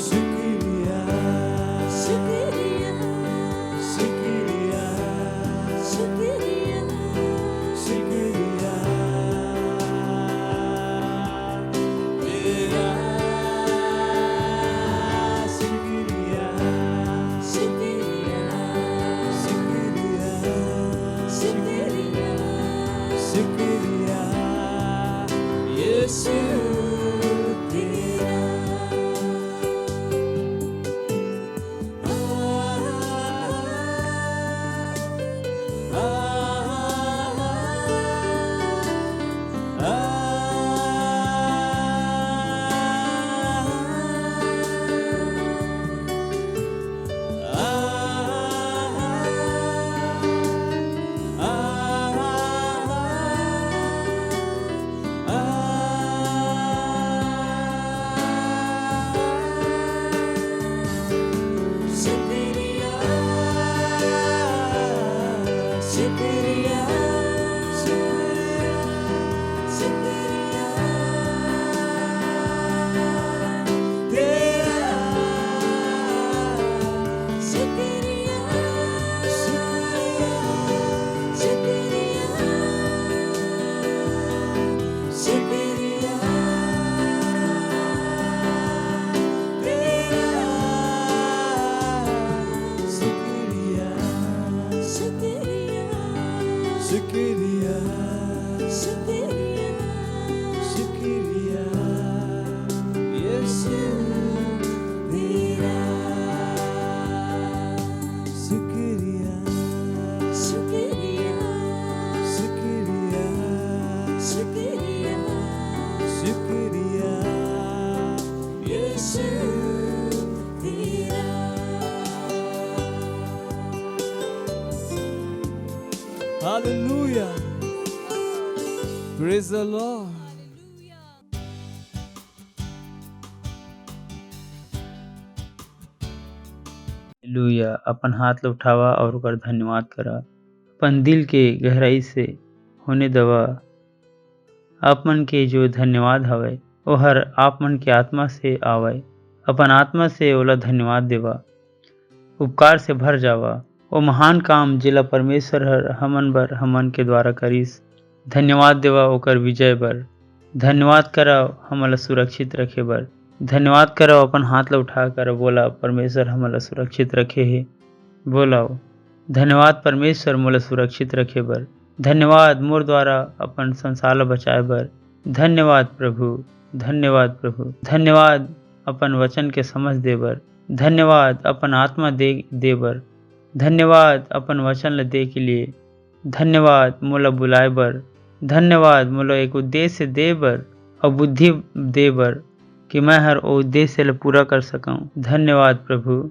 शुक्रिया शुक्रिया शुक्रिया शुक्रिया शुक्रिया तेरा। शुक्रिया शुक्रिया शुक्रिया शुक्रिया शुक्रिया यीशु तेरा। शुक्रिया शुक्रिया शुक्रिया तेरा। शुक्रिया शुक्रिया शुक्रिया शुक्रिया तेरा। शुक्रिया शुक्रिया शुक्रिया शुक्रिया शुक्रिया यीशु तेरा। शुक्रिया शुक्रिया शुक्रिया शुक्रिया शुक्रिया यीशु तेरा। Hallelujah. Praise the Lord. Hallelujah. अपन हाथ लो उठावा और ओकर धन्यवाद करा। अपन दिल के गहराई से होने दवा। आप मन के जो धन्यवाद हवे वो हर आप मन के आत्मा से आवे। अपन आत्मा से ओला धन्यवाद देवा, उपकार से भर जावा। वो महान काम जिला परमेश्वर हर हमन बर हमन के द्वारा करिस। धन्यवाद देवा ओकर विजय बर। धन्यवाद करा हमला सुरक्षित रखे बर। धन्यवाद करो अपन हाथ ला उठा कर बोला परमेश्वर हमला सुरक्षित रखे हे। बोलाओ धन्यवाद परमेश्वर मोला सुरक्षित रखे बर। धन्यवाद मोर द्वारा अपन संसार ला बचाए बर। धन्यवाद प्रभु, धन्यवाद प्रभु। धन्यवाद अपन वचन के समझ दे बर। धन्यवाद अपन आत्मा दे बर। धन्यवाद अपन वचन ला दे के लिए। धन्यवाद मोला बुलाए बर। धन्यवाद मोला एक उद्देश्य दे बर। और बुद्धि दे बर कि मैं हर ओ उद्देश्य ल पूरा कर सकूं। धन्यवाद प्रभु,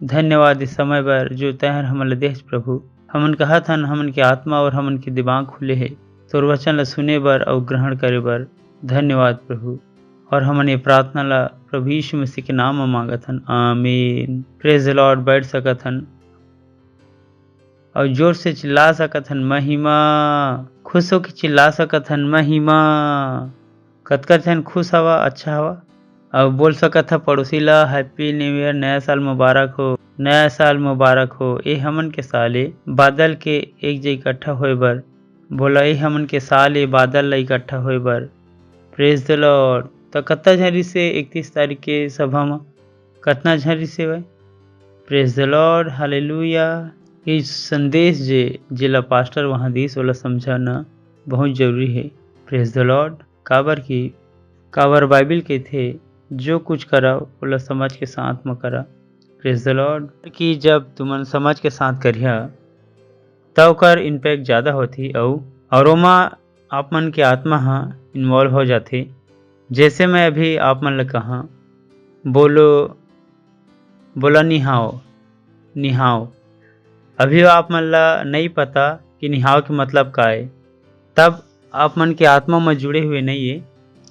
धन्यवाद इस समय बर जो तैहर हमन ल देश प्रभु। हमन कहत हन हमन के आत्मा और हमन के दिमाग खुले है तोर वचन ल सुने बर और ग्रहण करे बर। धन्यवाद प्रभु। और हमन ये प्रार्थना ला प्रभु यीशु मसीह के नाम में मांगत हन, आमीन। Praise the Lord. बैठ सकत हन और जोर से चिल्ला सकत हन महिमा। खुश हो के चिल्ला सकत हन महिमा। कतका जन खुश हवा, अच्छा हवा। और बोल सकत ह पड़ोसी ला हैप्पी न्यू ईयर, नया साल मुबारक हो, नया साल मुबारक हो। ए हमन के साले बादल के एक जगह इकट्ठा होए बर बोला, ए हमन के साले बादल ला इकट्ठा होए बर। Praise the Lord. तो कतना झरी से 31 तारीख के सभा में कतना झरी से वह प्रेज द लॉर्ड, हालेलुया। ये संदेश जेला पास्टर वहाँ दीस वाला समझाना बहुत जरूरी है। Praise the Lord. काबर बाइबिल के थे जो कुछ करा ओला समझ के साथ में करा। Praise the Lord. कि जब तुमन समझ के साथ करिया तब ओकर इम्पैक्ट ज़्यादा होती और ओमा आप मन के आत्मा हाँ इन्वॉल्व हो जाते। जैसे मैं अभी आप मन ल कहा बोला निहाओ। अभी आप मन ला नहीं पता कि निहाओ के मतलब का है, तब आप मन के आत्मा में जुड़े हुए नहीं है,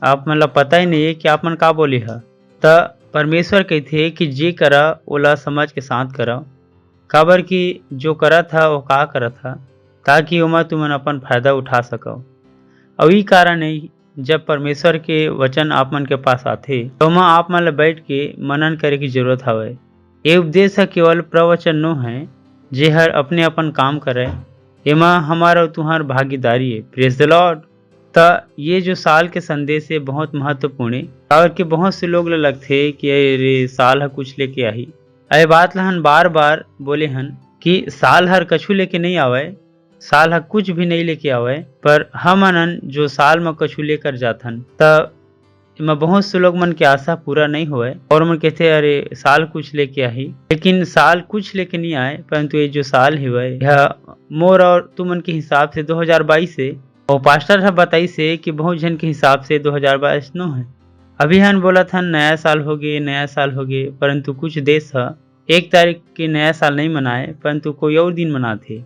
आप मन ला पता ही नहीं है कि आप मन का बोले है। तो परमेश्वर कहते कि जे करा ओला समझ के साथ करा। काबर कि जो करा था वो का करा था ताकि ओमा तुमन अपन फायदा उठा सको। और ये कारण है जब परमेश्वर के वचन आप मन के पास आते तो ओमा आप मन ला बैठ के मनन करे की जरूरत हवे। ये उपदेश है केवल प्रवचन नो है जे हर अपने अपन काम करे, एमा हमारा और तुम्हार भागीदारी है। Praise the Lord. तो ये जो साल के संदेश है बहुत महत्वपूर्ण है और कि बहुत से लोग लगते कि अरे साल है कुछ लेके आई। अरे बात लहन बार बार बोले हन कि साल हर कछु लेके नहीं आवे, साल हर कुछ भी नहीं लेके आवे, पर हम अनन जो साल में कछु लेकर जाथन तब इमा बहुत से लोग मन के आशा पूरा नहीं हुए और मन कहते अरे साल कुछ लेके आई, लेकिन साल कुछ लेके नहीं आए। परंतु ये जो साल है यह मोर और तुमन के हिसाब से 2022 से और पास्टर है बताई से कि बहुत जन के हिसाब से 2022 नो है। अभी हम बोला था नया साल हो गए, परंतु कुछ देश है 1 तारीख के नया साल नहीं मनाए परंतु कोई और दिन मनाते।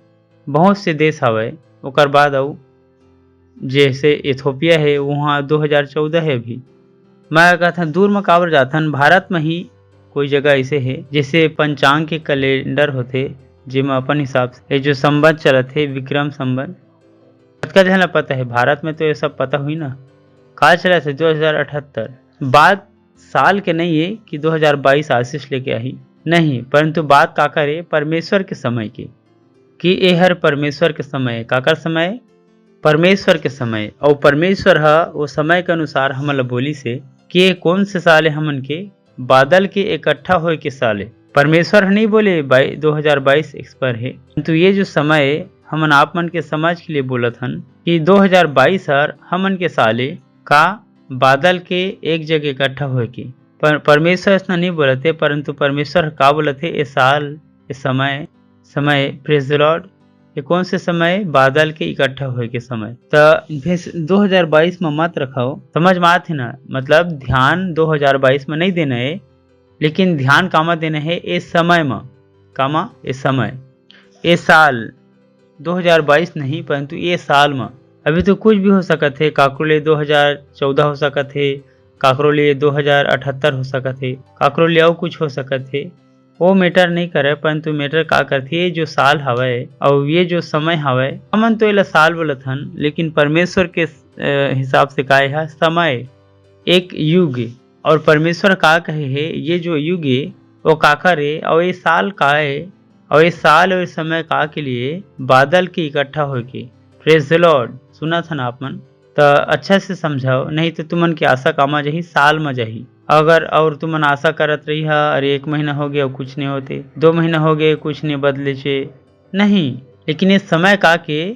बहुत से देश हवे ओकर बाद और जैसे इथोपिया है वहाँ 2014 है। अभी मैं कहता दूर में काबर जाथन, भारत में ही कोई जगह ऐसे है जैसे पंचांग के कैलेंडर होते जिसमें अपन हिसाब से ये जो संबंध चलत है विक्रम संबंध का जहाँ पता है। भारत में तो ये सब पता हुई ना कहा चला थे 2078 बात साल के नहीं है कि 2022 आशीष लेके आई नहीं, परंतु बात का करे परमेश्वर के समय की कि ये हर परमेश्वर के समय काकर समय परमेश्वर के समय और परमेश्वर है वो समय के अनुसार हमला बोली से कि ये कौन से साल है हमन के बादल के इकट्ठा होए के साल है। परमेश्वर नहीं बोले 2022 एक्सपायर है, परंतु ये जो समय हमन आप मन के समझ के लिए बोलत हन कि 2022 हर हमन के साले का बादल के एक जगह इकट्ठा होए के। परमेश्वर ऐसा नहीं बोलते, परंतु परमेश्वर का बोलते ये साल ये समय प्रेज द लॉर्ड। ये कौन से समय बादल के इकट्ठा हुए के समय। तो 2022 में मत रखाओ, समझ में आते ना, मतलब ध्यान 2022 में नहीं देना है, लेकिन ध्यान कामा देना है इस समय में। कामा इस समय ये साल 2022 नहीं परंतु ये साल में अभी तो कुछ भी हो सकत है। काकरो लिए 2014 हो सकत है, काकरो लिए 2078 हो सकत है, काकरो लिए और कुछ हो सकत है। वो मैटर नहीं करे, परंतु मैटर का करती है जो साल हवे और ये जो समय हवे हमन तो ये साल बोलत हन, लेकिन परमेश्वर के हिसाब से का है समय एक युग। और परमेश्वर का कहे है ये जो युग है वो काकर है और ये साल का है और ये साल और समय का के लिए बादल के इकट्ठा हो के। Praise the lord. सुना था ना आप मन तो अच्छा से समझाओ, नहीं तो तुमन की आशा कामा जाही साल में जाही। अगर और तुमन आशा करत रही है अरे 1 महीना हो गया कुछ नहीं होते, 2 महीना हो गए कुछ नहीं बदले छे नहीं, लेकिन ये समय का के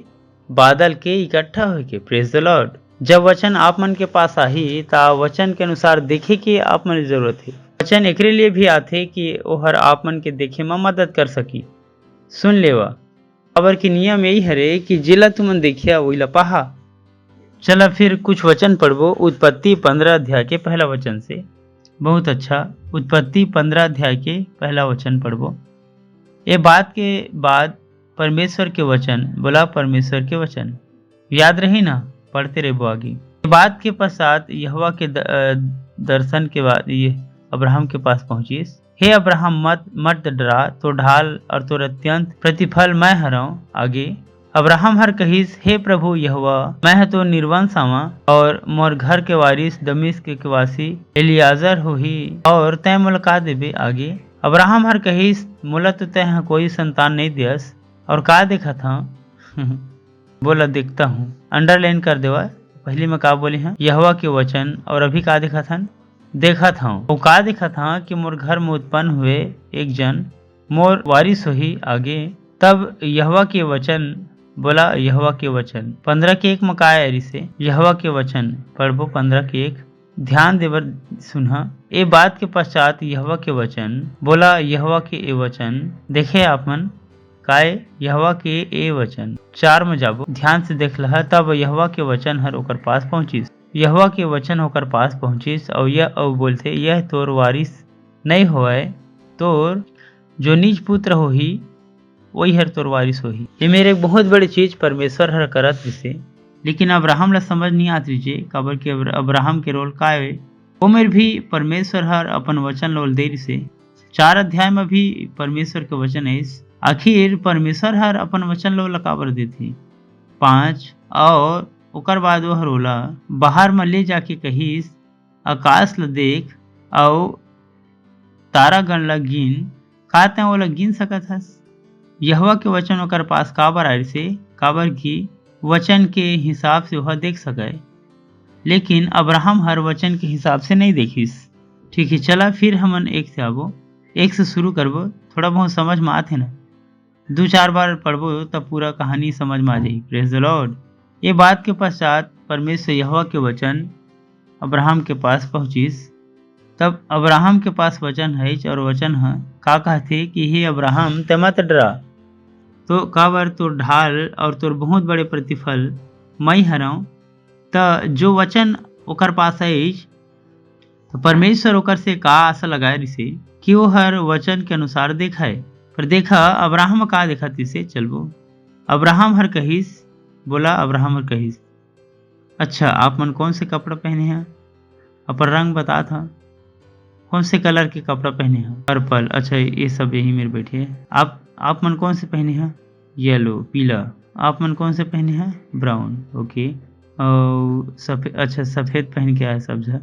बादल के इकट्ठा हो के। Praise the Lord. जब वचन आप मन के पास आही ता वचन के अनुसार देखे के आप मन की जरूरत है। वचन एकरे लिए भी आते कि वो हर आप मन के देखे में मदद कर सकी। सुन लेवा अबर की नियम यही हरे कि जिला तुमन देखिया वही ला पहा, चला फिर कुछ वचन पढ़बो उत्पत्ति 15 अध्याय के पहला वचन से। बहुत अच्छा, उत्पत्ति 15 अध्याय के पहला वचन पढ़बो। ये बात के बाद परमेश्वर के वचन, बोला परमेश्वर के वचन, याद रही ना, पढ़ते रहो आगे। ये बात के पश्चात यहोवा के दर्शन के बाद ये अब्राहम के पास पहुंची। हे अब्राहम मत डरा, तो ढाल और तो अत्यंत प्रतिफल मैं हराऊं। आगे अब्राहम हर कहिस, हे प्रभु यहोवा, मैं तो निर्वंश आवा और मोर घर के वारिस दमिश्क के वासी एलियाजर होही और तय मुलाकात देबे। आगे अब्राहम हर कहिस, मोला तो तय कोई संतान नहीं दियस और का देखा था बोला देखता हूँ, अंडरलाइन कर देवा। पहले में का बोले हैं यहोवा के वचन, और अभी का देखा था, देखा था वो का देखा था कि मोर घर में उत्पन्न हुए एक जन मोर वारिस होही। आगे तब यहोवा के वचन, बोला यहोवा के वचन 15 के 1 मकाया एरी से यहोवा के वचन पढ़बो 15 के 1, ध्यान देवर सुना। ए बात के पश्चात यहोवा के वचन, बोला यहोवा के ए वचन, देखे आपन काय यहोवा के ए वचन 4 में जाबो, ध्यान से देख लहा। तब यहोवा के वचन हर ओकर पास पहुंचिस, यहोवा के वचन होकर पास पहुंचिस और यह बोलते, यह तोर वारिस नहीं होए, तोर जो निज पुत्र होही वही हर तोर वारिस होही। ये मेरे एक बहुत बड़ी चीज परमेश्वर हर करत विसे, लेकिन अब्राहम ला समझ नहीं आत विजे काबर के अब्राहम के रोल का है। वो मेरे भी परमेश्वर हर अपन वचन लोल दे से 4 अध्याय में भी परमेश्वर के वचन है। आखिर परमेश्वर हर अपन वचन लोल काबर देती 5 और ओकर बाद वह रोला बाहर में ले जाके कहिस, आकाश ल देख और तारागण ला गिन, का तै ओला गिन सकत हस। यहोवा के वचन ओकर पास काबर आए से, काबर की वचन के हिसाब से वह देख सके, लेकिन अब्राहम हर वचन के हिसाब से नहीं देखिस। ठीक है, चला फिर हमन 1 से आबो, 1 से शुरू करबो, थोड़ा बहुत समझ में आते ना, 2-4 बार पढ़बो तब पूरा कहानी समझ में आ जाएगी। Praise the Lord. ये बात के पश्चात परमेश्वर यहोवा के वचन अब्राहम के पास पहुंचिस। तब अब्राहम के पास वचन है और वचन है का कहते कि हे अब्राहम ते मत डरा, तो काबर तोर ढाल और तोर बहुत बड़े प्रतिफल मैं हराऊं। तो जो वचन ओकर पास है तो परमेश्वर ओकर से का आशा लगाए रिसे कि वो हर वचन के अनुसार देखा है। पर देखा अब्राहम का देखा तिसे चलबो। अब्राहम हर कहिस, बोला अब्राहम हर कहिस, अच्छा आप मन कौन से कपड़ा पहने हैं, अपन रंग बता था, कौन से कलर के कपड़ा पहने हैं, पर्पल, अच्छा ये सब यही मेरे बैठे हैं। आप मन कौन से पहने हैं, येलो, पीला। आप मन कौन से पहने हैं, ब्राउन, ओके। और सफ़ेद, अच्छा सफ़ेद पहन के आया सब जा।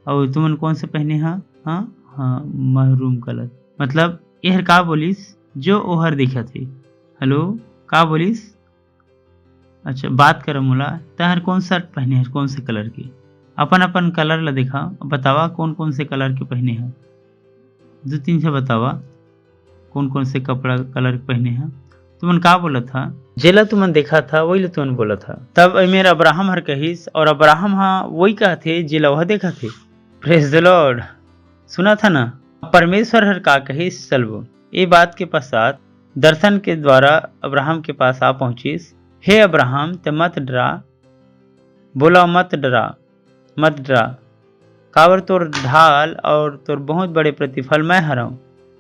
और तुमन कौन से पहने हैं, हाँ महरूम कलर। मतलब यह का बोलिस जो ओहर देखा थे। हेलो का बोलिस, अच्छा बात कर मोला, तहर कौन शर्ट पहने है, कौन से कलर की, अपन अपन कलर ला देखा, बतावा कौन कौन से कलर के पहने हैं, 2-3 से बतावा कौन कौन से कपड़ा कलर पहने हैं। तुमन का बोला था, जेला तुमन देखा था वही ला तुमन बोला था। तब मेरा अब्राहम हर कहिस, और अब्राहम हाँ वही कहते जेला वह देखा थे। Praise the lord. सुना था ना, परमेश्वर हर का कहिस चलबो। ये बात के पश्चात दर्शन के द्वारा अब्राहम के पास आ पहुंचिस। हे अब्राहम ते मत डरा, बोला मत डरा, मत डरा, काबर तोर ढाल और तोर बहुत बड़े प्रतिफल मैं हराऊं।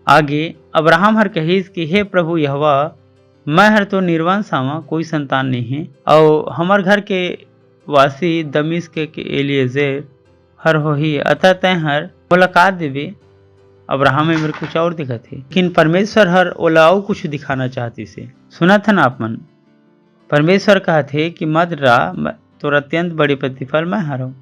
आगे अब्राहम हर कहिस कि हे प्रभु यहोवा, मैं हर तो निर्वंश आवा, कोई संतान नहीं है, और हमार घर के वासी दमिश्क के एलियेजर हर होही, अतः तय हर मुलाकात देवे। अब्राहम में मेरे कुछ और दिखा थे, लेकिन परमेश्वर हर ओलाओ कुछ दिखाना चाहती से। सुना था ना आप मन, परमेश्वर कहते कि मत डरा, तोर अत्यंत बड़े प्रतिफल मैं हराऊं।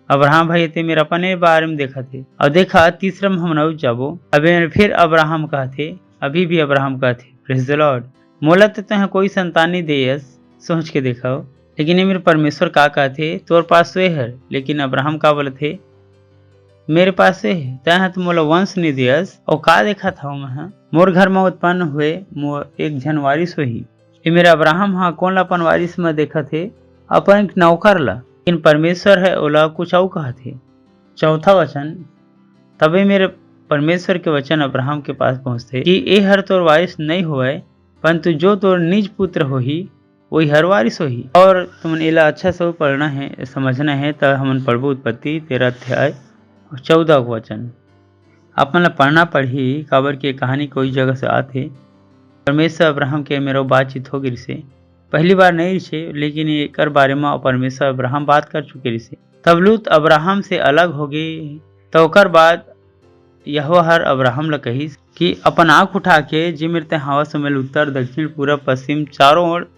अब्राहम भाई ते मेरा अपने बारे में देखा थे, और देखा तीसरा में हम न जाबो। अबे फिर अब्राहम कहते, अभी भी अब्राहम कहते, प्रेज द लॉर्ड, मोला तो तह कोई संतान नहीं देयस, सोच के देखा। लेकिन ये मेरे परमेश्वर का कहते तोर पास वे है, लेकिन अब्राहम का बोले थे मेरे पास से है, तह तो मोला वंश नहीं दियस। और का देखा था मैं, मोर घर में उत्पन्न हुए मोर एक जन वारिस हुई। ये मेरा अब्राहम हाँ कौन ला अपन वारिस में देखा थे, अपन एक नौकर ला, लेकिन परमेश्वर है ओला कुछ और कहा थे। चौथा वचन, तभी मेरे परमेश्वर के वचन अब्राहम के पास पहुंचते कि ए हर तोर वारिस नहीं होए, परंतु जो तोर निज पुत्र होही वही हर वारिस होही। और तुमन एला अच्छा से पढ़ना है, समझना है तो हमन पढ़बो उत्पत्ति 13 अध्याय 14 वचन। अपन ला पढ़ना पढ़ी, काबर की कहानी कोई जगह से आथे। परमेश्वर अब्राहम के मेरो बातचीत हो गई से, पहली बार नहीं रिसे, लेकिन एकर बारे में परमेश्वर अब्राहम बात कर चुके रिसे। तब लूत अब्राहम से अलग हो गई। तो ओकर बाद यहोवा हर अब्राहम ला कही कि अपन आँख उठा के जे मेरे हवा समेल उत्तर दक्षिण पूरब पश्चिम चारों ओर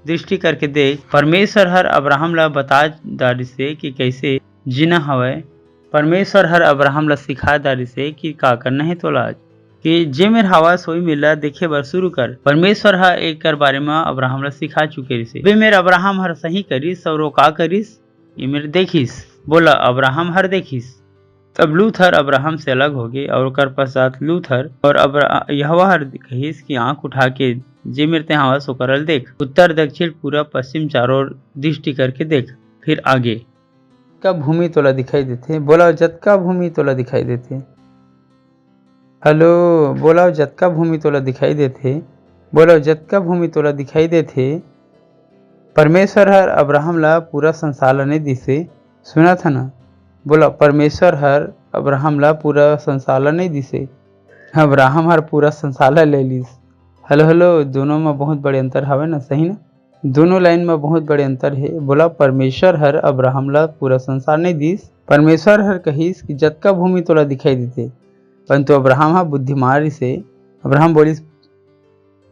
दृष्टि करके देख। परमेश्वर हर अब्राहम ला बता दारी से कि कैसे जीना हवय। परमेश्वर हर अब्राहम ला सिखा दारी से कि का करना है तोला आज, कि जे मेर हवा सोई मिला देखे बर शुरू कर। परमेश्वर हर एक कर बारे में अब्राहम ला सिखा चुके रिसे। वे मेरे अब्राहम हर सही करिस और का करिस ये मेरे देखिस। बोला अब्राहम हर देखिस। तब लूत हर अब्राहम से अलग हो गए और ओकर पश्चात लूत हर और यहोवा हर कहिस कि आँख उठा के जे मेरे ते हवा सो करल देख, उत्तर दक्षिण पूरब पश्चिम चारों ओर दृष्टि करके देख। फिर आगे का भूमि तोला दिखाई देते। बोला जतका भूमि तोला दिखाई देते। हेलो, बोला जतका भूमि तोला दिखाई देते। बोला जतका भूमि तोला दिखाई देते। परमेश्वर हर अब्राहम ला पूरा संसार ला नहीं दिसे। सुना था ना? बोला परमेश्वर हर अब्राहम ला पूरा संसार ला नहीं दिसे, अब्राहम हर पूरा संसार ला ले लिस। हेलो हेलो, दोनों में बहुत बड़े अंतर हवे ना, सही ना? दोनों लाइन में बहुत बड़े अंतर है। बोला परमेश्वर हर अब्राहम ला पूरा संसार नहीं दिस। परमेश्वर हर कहिस कि जतका भूमि तोला दिखाई देते, परंतु अब्राहम हा बुद्धिमान से अब्राहम बोलिस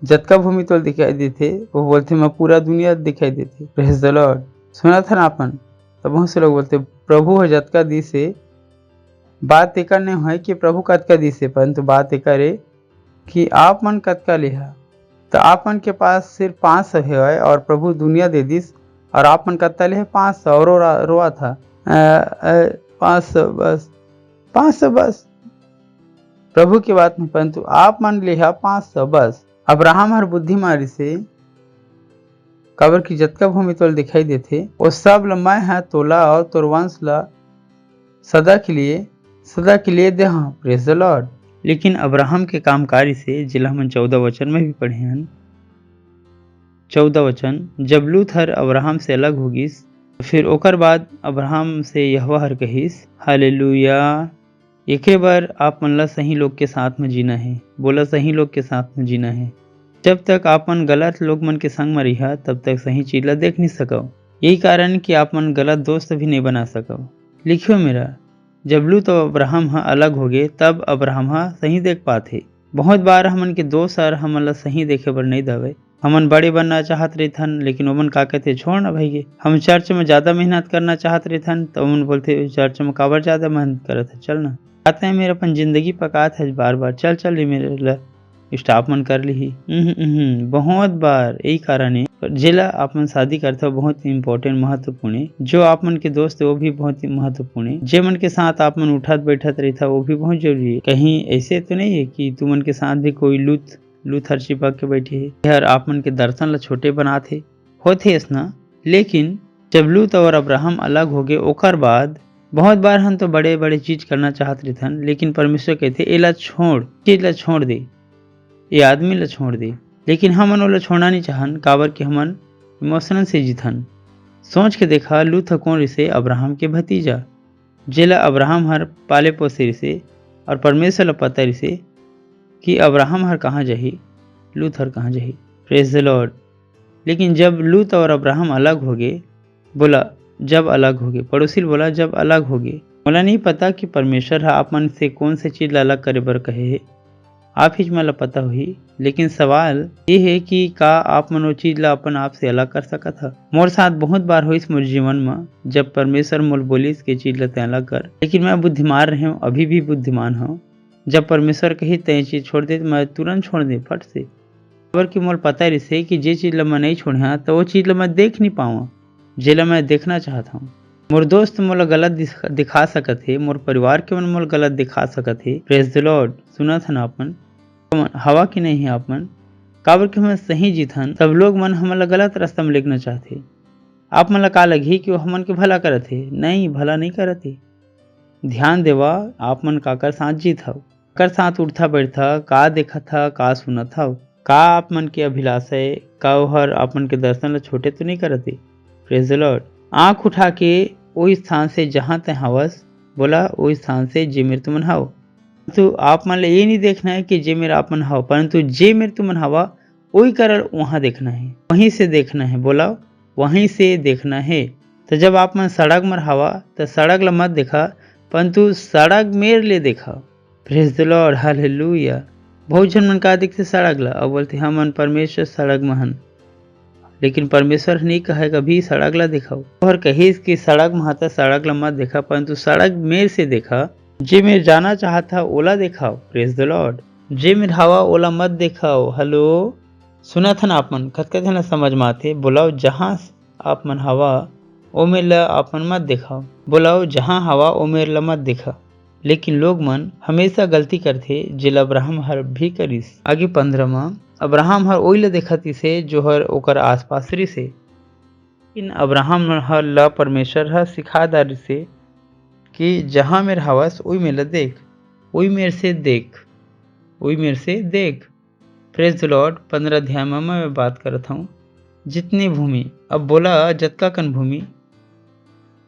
जतका भूमि तोला दिखाई देते, वो बोलते मैं पूरा दुनिया दिखाई देते। Praise the lord. सुना था ना अपन? तो बहुत से लोग बोलते प्रभु है जतका दी से, बात एक नहीं है कि प्रभु कतका दी से, परंतु बात एक है कि आप मन कतका लिहा। तो आप मन के पास सिर्फ 500 है और प्रभु दुनिया दे दिस, और आप मन कतका ले 500 और रोआ था 500 बस, 500 बस। प्रभु की बात नहीं, परंतु आप मन लिहा 500 बस। अब्राहम हर बुद्धिमारी से काबर की जतका भूमि तोल दिखाई देते वो सब ला मैं है तोला और तोर वंश ला सदा के लिए दे। हाँ, प्रेज द लॉर्ड। लेकिन अब्राहम के कामकारी से जिला हम 14 वचन में भी पढ़े हैं। 14 वचन, जब लूत हर अब्राहम से अलग होगिस, फिर ओकर बाद अब्राहम से यहोवा हर कहिस हालेलुया, एके बार आप मन ला सही लोग के साथ में जीना है। बोला सही लोग के साथ में जीना है। जब तक आप मन गलत लोग मन के संग में रहा तब तक सही चीज ला देख नहीं सको। यही कारण कि आप मन गलत दोस्त भी नहीं बना सको। लिखियो मेरा, जब लूत और अब्राहम हा अलग हो गए तब अब्राहम हा सही देख पाते। बहुत बार हमन के दोस्त और हमन ला सही देखे बर नहीं दवे। हमन बड़े बनना चाहत रहथन, लेकिन ओमन का कहते छोड़ ना भाई। हम चर्च में ज्यादा मेहनत करना चाहत रहथन तो ओमन बोलते चर्च में काबर ज्यादा मेहनत करत है, चल ना। आते हैं मेरे अपन जिंदगी पकात है बार बार, चल चल रे मेरे ला स्टाफ मन कर ली। बहुत बार यही कारण है जिला आप मन शादी करते हो बहुत इंपॉर्टेंट महत्वपूर्ण है। जो आप मन के दोस्त है वो भी बहुत ही महत्वपूर्ण है। जे मन के साथ आप मन उठत बैठत रहता वो भी बहुत जरूरी है। कहीं ऐसे तो नहीं है कि तुम मन के साथ भी कोई लूथ हर चिपक के बैठे है। यार आप मन के दर्शन ला छोटे बनाते होते ना। लेकिन जब लूत और अब्राहम अलग हो गए ओकर बाद बहुत बार हम तो बड़े बड़े चीज करना चाहते रहथन, लेकिन परमेश्वर कहते एला छोड़, चीज ला छोड़ दे, ये आदमी ला छोड़ दे। लेकिन हमन ओला छोड़ना नहीं चाहन, काबर के हमन इमोशनल से जीथन। सोच के देखा लूत कौन रिसे? अब्राहम के भतीजा, जेला अब्राहम हर पाले पोसे रिसे और परमेश्वर ला पता रिसे कि अब्राहम हर कहाँ जाही, लूत हर कहाँ जाही। Praise the Lord. लेकिन जब लूत और अब्राहम अलग हो गए, बोला जब अलग हो गए, पड़ोसी बोला जब अलग हो गए। बोला नहीं पता कि परमेश्वर आप मन से कौन से चीज ला अलग करे बर कहे है, आप ही मला पता हुई। लेकिन सवाल ये है कि का आप मन वो चीज ला अपन आप से अलग कर सकत था? मोर साथ बहुत बार हुई मोर जीवन में, जब परमेश्वर मोल बोलिस के चीज ला ते अलग कर, लेकिन मैं बुद्धिमान रहे हूँ, अभी भी बुद्धिमान हूँ। जब परमेश्वर कही ते चीज छोड़ दे मैं तुरंत छोड़ दे फट से। खबर की मोल पता रिसे कि जे चीज ला मैं नहीं छोड़ा तो वो चीज ला मैं देख नहीं पाऊँ जेला मैं देखना चाहता हूँ। मोर दोस्त मोला गलत दिखा सकत है, मोर परिवार के मन मोल गलत दिखा सकत है। Praise the lord. सुना था ना अपन हवा की नहीं है आप मन, काबर के हम सही जीथन तब लोग मन हमला गलत रास्ता में लेना चाहते। आप मन ला का लगी कि वो हमन के भला करत है? नहीं, भला नहीं करत है। ध्यान देवा आप मन काकर साथ जीत हव, काकर साथ उठता बैठता, का देखा था, का सुना था। का आप मन के अभिलाषा है का हर आप मन के दर्शन ला छोटे तो नहीं करते। Praise the Lord. आँख उठा के वही स्थान से जहाँ तय हवस, बोला वही स्थान से जे मेरे तुमन हाव। तो आप मन ला ये नहीं देखना है कि जे मेरा आप मन हाव, परंतु जे मेरे तुमन हवा वही करल वहाँ देखना है, वहीं से देखना है। बोला वहीं से देखना है। तो जब आप मन सड़क मर हवा तो सड़क ला मत देखा, परंतु सड़क मेरे लिए देखा। Praise the lord, hallelujah. बहुत जन मन का देखते सड़क ला और बोलते हमन परमेश्वर सड़क महन, लेकिन परमेश्वर नहीं कहे कभी सड़क ला दिखाओ और कहे कि सड़क महता सड़क ला मत देखा, परंतु सड़क मेरे से देखा। जे मैं जाना चाहता ओला दिखाओ। Praise the Lord. जे मेरे हवा ओला मत दिखाओ। हेलो, सुना था ना आप मन कतका जना समझ में आते। बोलाओ जहाँ आप मन हवा ओ मेरे ला आप मन मत दिखाओ। बोलाओ जहाँ हवा ओ मेरे ला मत दिखा। लेकिन लोग मन हमेशा गलती करते जिला अब्राहम हर भी करिस। आगे 15 अब्राहम हर ओइला देखती से जो हर ओकर आसपास से। इन अब्राहम हर ला परमेश्वर हर सिखा दारी से कि जहाँ मेरे हवस वही मेरा देख, वही मेरे से देख, वही मेरे से देख। Praise the Lord. 15 अध्याय में मैं बात करता हूँ जितनी भूमि। अब बोला जतका कन भूमि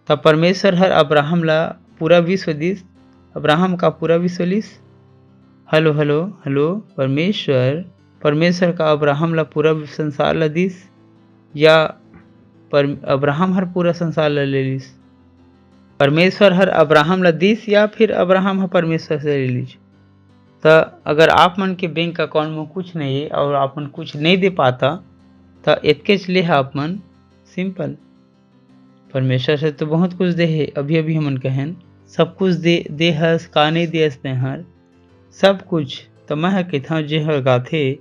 तब परमेश्वर हर अब्राहम ला पूरा विश्व दिस। अब्राहम का पूरा विश्व लिस। Hello hello hello. परमेश्वर का अब्राहम ला पूरा संसार ला दिस या अब्राहम हर पूरा संसार ला ले लिस। परमेश्वर हर अब्राहम ला दिस या फिर अब्राहम हर परमेश्वर से ले लीज। तो अगर आप मन के बैंक अकाउंट में कुछ नहीं है और आप मन कुछ नहीं दे पाता तो इतके चले है आप मन सिंपल। परमेश्वर से तो बहुत कुछ दे है। अभी अभी हमन कहन सब कुछ दे हस का नहीं दे हस हर सब कुछ। तो मैं कहता हूँ जे हर गाथे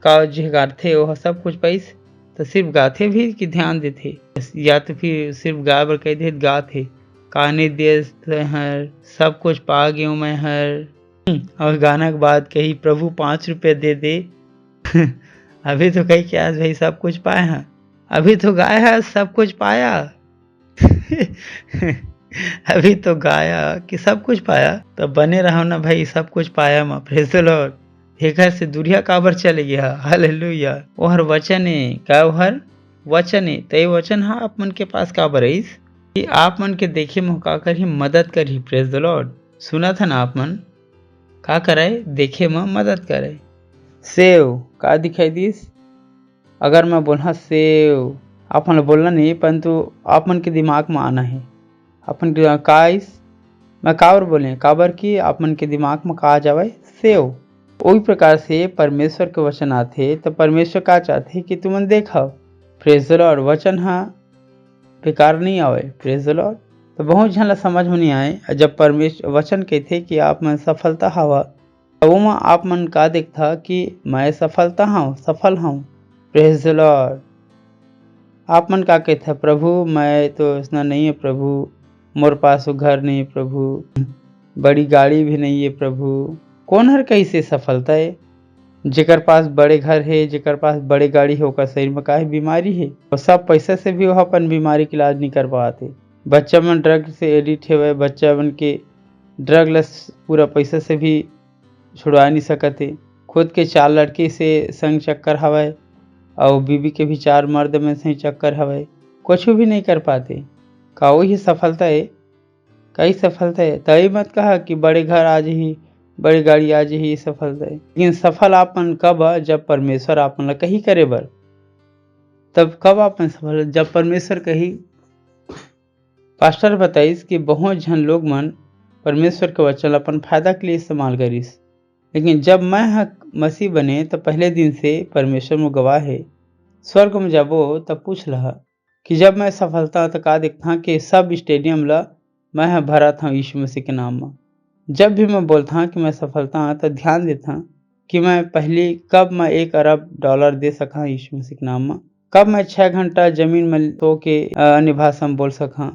का जे गाथे वो सब कुछ पाइस तो सिर्फ गाथे भी कि ध्यान देते या तो फिर सिर्फ गा बर कह दे गाथे का नहीं दे हर सब कुछ पा गया मैं हर। और गाना के बाद कही प्रभु 5 रुपये दे दे। अभी तो कही क्या भाई सब कुछ पाए हैं। अभी तो गाया है सब कुछ पाया। अभी तो गाया कि सब कुछ पाया तो बने रहो ना भाई सब कुछ पाया मैं। Praise the Lord. एक घर से दुनिया काबर चले गया। हालेलुया। वो हर वचन है का हर वचन है तो ये वचन हाँ आप मन के पास काबर रहीस कि आप मन के देखे में का करी मदद करी। Praise the lord. सुना था ना आप मन का करे देखे में मदद करे। सेव का दिखाई दिस। अगर मैं बोला सेव आप मन बोलना नहीं परंतु आप मन के दिमाग में आना है। अपन का इस मैं काबर बोले काबर कि आप मन के दिमाग में का जावे सेव। वही प्रकार से परमेश्वर के वचन आते तो परमेश्वर का चाहते कि तुमन देखा। Praise the Lord. वचन हाँ बेकार नहीं आवे। Praise the Lord. तो बहुत झन ला समझ में नहीं आए जब परमेश्वर वचन कहते कि आप मन सफलता हवा तो वो में आप मन का देखता कि मैं सफलता हूँ सफल हूँ। Praise the lord. आप मन का कहता प्रभु मैं तो इतना नहीं है प्रभु, मोर पास वो घर नहीं है प्रभु, बड़ी गाड़ी भी नहीं है प्रभु। कौन हर कैसे सफलता है। जेकर पास बड़े घर है जेकर पास बड़े गाड़ी है ओकर शरीर में काहे बीमारी है और सब पैसा से भी वह अपन बीमारी के इलाज नहीं कर पाते। बच्चा मन ड्रग से एडिक्ट है, बच्चा मन के ड्रग लस पूरा पैसा से भी छुड़वा नहीं सकते। खुद के 4 लड़के से संग चक्कर हवाए और बीबी के भी 4 मर्द में से चक्कर हवाए, कुछ भी नहीं कर पाते। का वही सफलता है। कई सफलता है तभी मत कहा कि बड़े घर आज ही बड़ी गाड़ी आज ही सफलता है। लेकिन सफल आपन कब है जब परमेश्वर आपन ला कही करे बर। तब कब आपन सफल जब परमेश्वर कही। पास्टर बताइस कि बहुत झन लोग मन परमेश्वर के वचन अपन फायदा के लिए इस्तेमाल करिस, लेकिन जब मैं मसीह बने तो पहले दिन से परमेश्वर में गवाह है। स्वर्ग में जाबो तब पूछ रहा कि जब मैं सफलता तो का देखता कि सब स्टेडियम ला मैं भरा था यीशु मसीह के नाम में। जब भी मैं बोलता कि मैं सफलता तो ध्यान देता कि मैं पहले कब मैं $1 अरब दे सका यीशु मसीह के नाम में, कब मैं 6 घंटा जमीन में सो के अन्य भाषा में बोल सका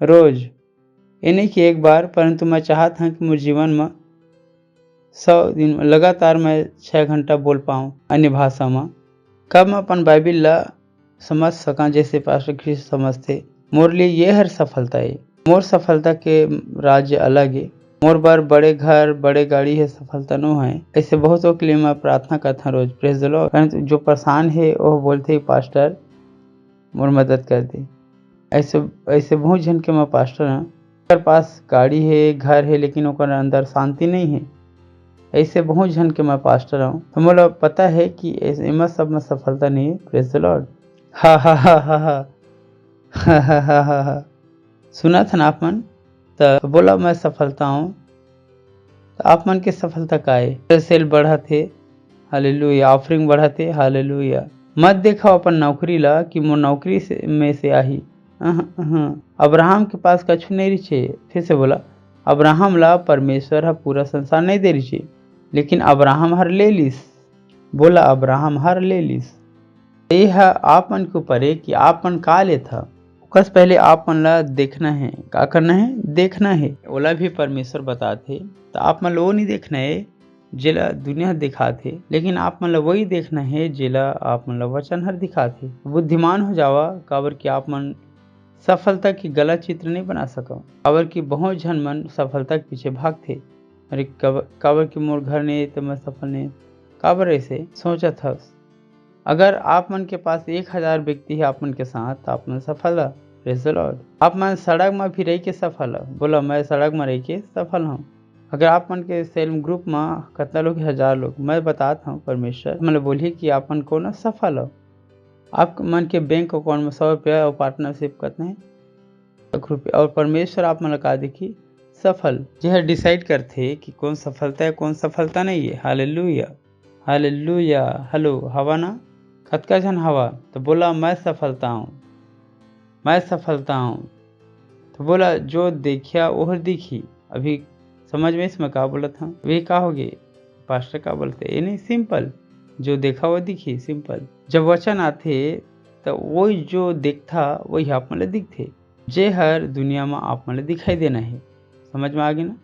रोज। ये नहीं कि एक बार, परंतु मैं चाहता हूँ कि मेरे जीवन में 100 दिन लगातार मैं 6 घंटा बोल पाऊँ अन्य भाषा में। कब मैं अपन बाइबिल ला समझ सका जैसे पास्टर क्रिस समझते। मोर लिए ये हर सफलता है। मोर सफलता के राज्य अलग है। मोर बर बड़े घर बड़े गाड़ी है सफलता नो है। ऐसे बहुतों के लिए मैं प्रार्थना करता रोज, प्रेज द लॉर्ड। जो परेशान है वो बोलते पास्टर मोर मदद कर दे। ऐसे ऐसे बहुत जन के मैं पास्टर हूँ, ओकर पास गाड़ी है घर है लेकिन ओकर अंदर शांति नहीं है। ऐसे बहुत जन के मैं पास्टर हूँ, तो मोला पता है कि एमा सब में सफलता नहीं है। Praise the Lord. हा हा हा हा हा हा हा हा हा हा। सुना था ना आप मन, तो बोला मैं सफलता हूँ। तो आप मन के सफलता का है? सेल बढ़ा थे, हालेलुया। ऑफरिंग बढ़ा थे, हालेलुया। मत देखो अपन नौकरी ला कि मोर नौकरी से में से आही। अब्राहम के पास कछु नहीं रिचे। फिर से बोला, अब्राहम ला परमेश्वर हा पूरा संसार नहीं दे रिचे, लेकिन अब्राहम हर ले लिस। बोला अब्राहम हर ले लिस। यह आप मन के ऊपर है कि आप मन का लेथा। कस पहले आप मन ला देखना है, का करना है, देखना है। ओला भी परमेश्वर बताते, तो आप मन लो नहीं देखना है जेला दुनिया दिखाते, लेकिन आप मन ला वही देखना है जेला आप मन ला वचन हर दिखाते। बुद्धिमान हो जावा, काबर कि आप मन सफलता की गलत चित्र नहीं बना सको। काबर कि बहुत जन मन सफलता के पीछे भागते। अरे काबर कि मोर घर नहीं तो मैं सफल नहीं। काबर ऐसे सोचा था? अगर आप मन के पास 1000 व्यक्ति है आप मन के साथ, तो आप मन सफल है। Praise the lord. आप मन सड़क में भी रह के सफल है। बोला मैं सड़क में रह के सफल हूँ। अगर आप मन के सेल्फ ग्रुप में कितना लोग, 1000 लोग, मैं बताता हूँ परमेश्वर मतलब बोलिए कि आप मन को ना सफल हो। आप मन के बैंक अकाउंट में 100 रुपया और पार्टनरशिप कितने हैं, 1 रुपया, और परमेश्वर आप मन का देखी सफल जो डिसाइड करते कि कौन सफलता है कौन सफलता नहीं है। Hallelujah hallelujah. हेलो हवा ना कतका जन हवा, तो बोला मैं सफलता हूँ, मैं सफलता हूँ। तो बोला जो देखिया वो दिखी। अभी समझ में इसमें क्या बोला था? वे क्या हो गए पास्टर का बोलते? ये नहीं, सिंपल, जो देखा वो दिखी, सिंपल। जब वचन आते तो वही जो दिखता वही आप मतलब दिखते। जे हर दुनिया में आप मतलब दिखाई देना है। समझ में आ गई ना?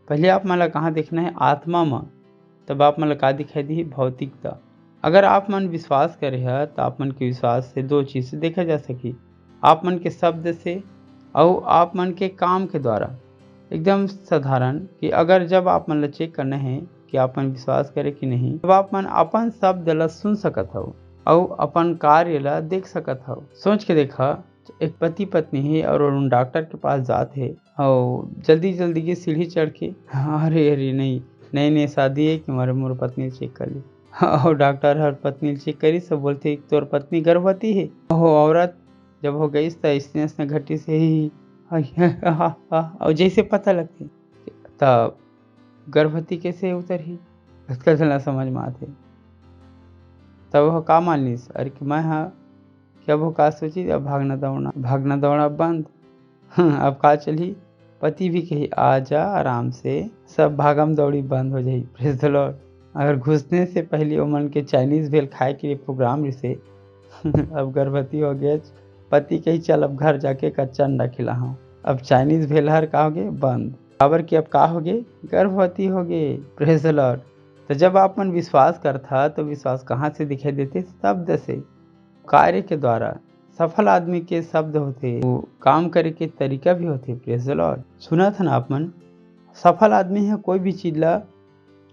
पहले आप मतलब कहाँ देखना है? आत्मा में, तब आप मतलब कहाँ दिखाई दी? भौतिकता। अगर आप मन विश्वास करे है तो आप मन के विश्वास से 2 चीज से देखा जा सकी, आप मन के शब्द से और आप मन के काम के द्वारा। एकदम साधारण कि अगर जब आप मन ला चेक करना है कि आप मन विश्वास करे कि नहीं, तब आप मन अपन शब्द ला सुन सकत हो और अपन कार्य ला देख सकत हो। सोच के देखा, एक पति पत्नी है और उन डॉक्टर के पास जाते है और जल्दी जल्दी की सीढ़ी चढ़ के, अरे अरे नहीं नई नई शादी है कि हमारे मोर पत्नी चेक कर ली। और डॉक्टर हर पत्नी चेक करी, सब बोलते तोर पत्नी गर्भवती है। वो औरत जब हो गई तो इसने घटी से ही और जैसे पता लगती तब गर्भवती कैसे उतरी, इसका चलना समझ में आते। तब वो का मान ली, अरे कि मैं हाँ क्या वो का सोची, अब भागना दौड़ना बंद। अब का चली, पति भी कही आ जा आराम से, सब भागम दौड़ी बंद हो जाई। Praise the Lord. अगर घुसने से पहले वो मन के चाइनीज भेल खाए के लिए प्रोग्राम से अब गर्भवती हो गए, पति कही चल अब घर जाके कच्चा अंडा खिला हूँ। अब चाइनीज भेल हर का हो गए बंद, खबर की अब का हो गए गर्भवती हो गए। Praise the Lord. तो जब आप मन विश्वास करता तो विश्वास कहाँ से दिखाई देते? शब्द से, कार्य के द्वारा। सफल आदमी के शब्द होते, वो काम करे के तरीका भी होते। Praise the lord. सुना था ना आप मन, सफल आदमी है कोई भी चीज ला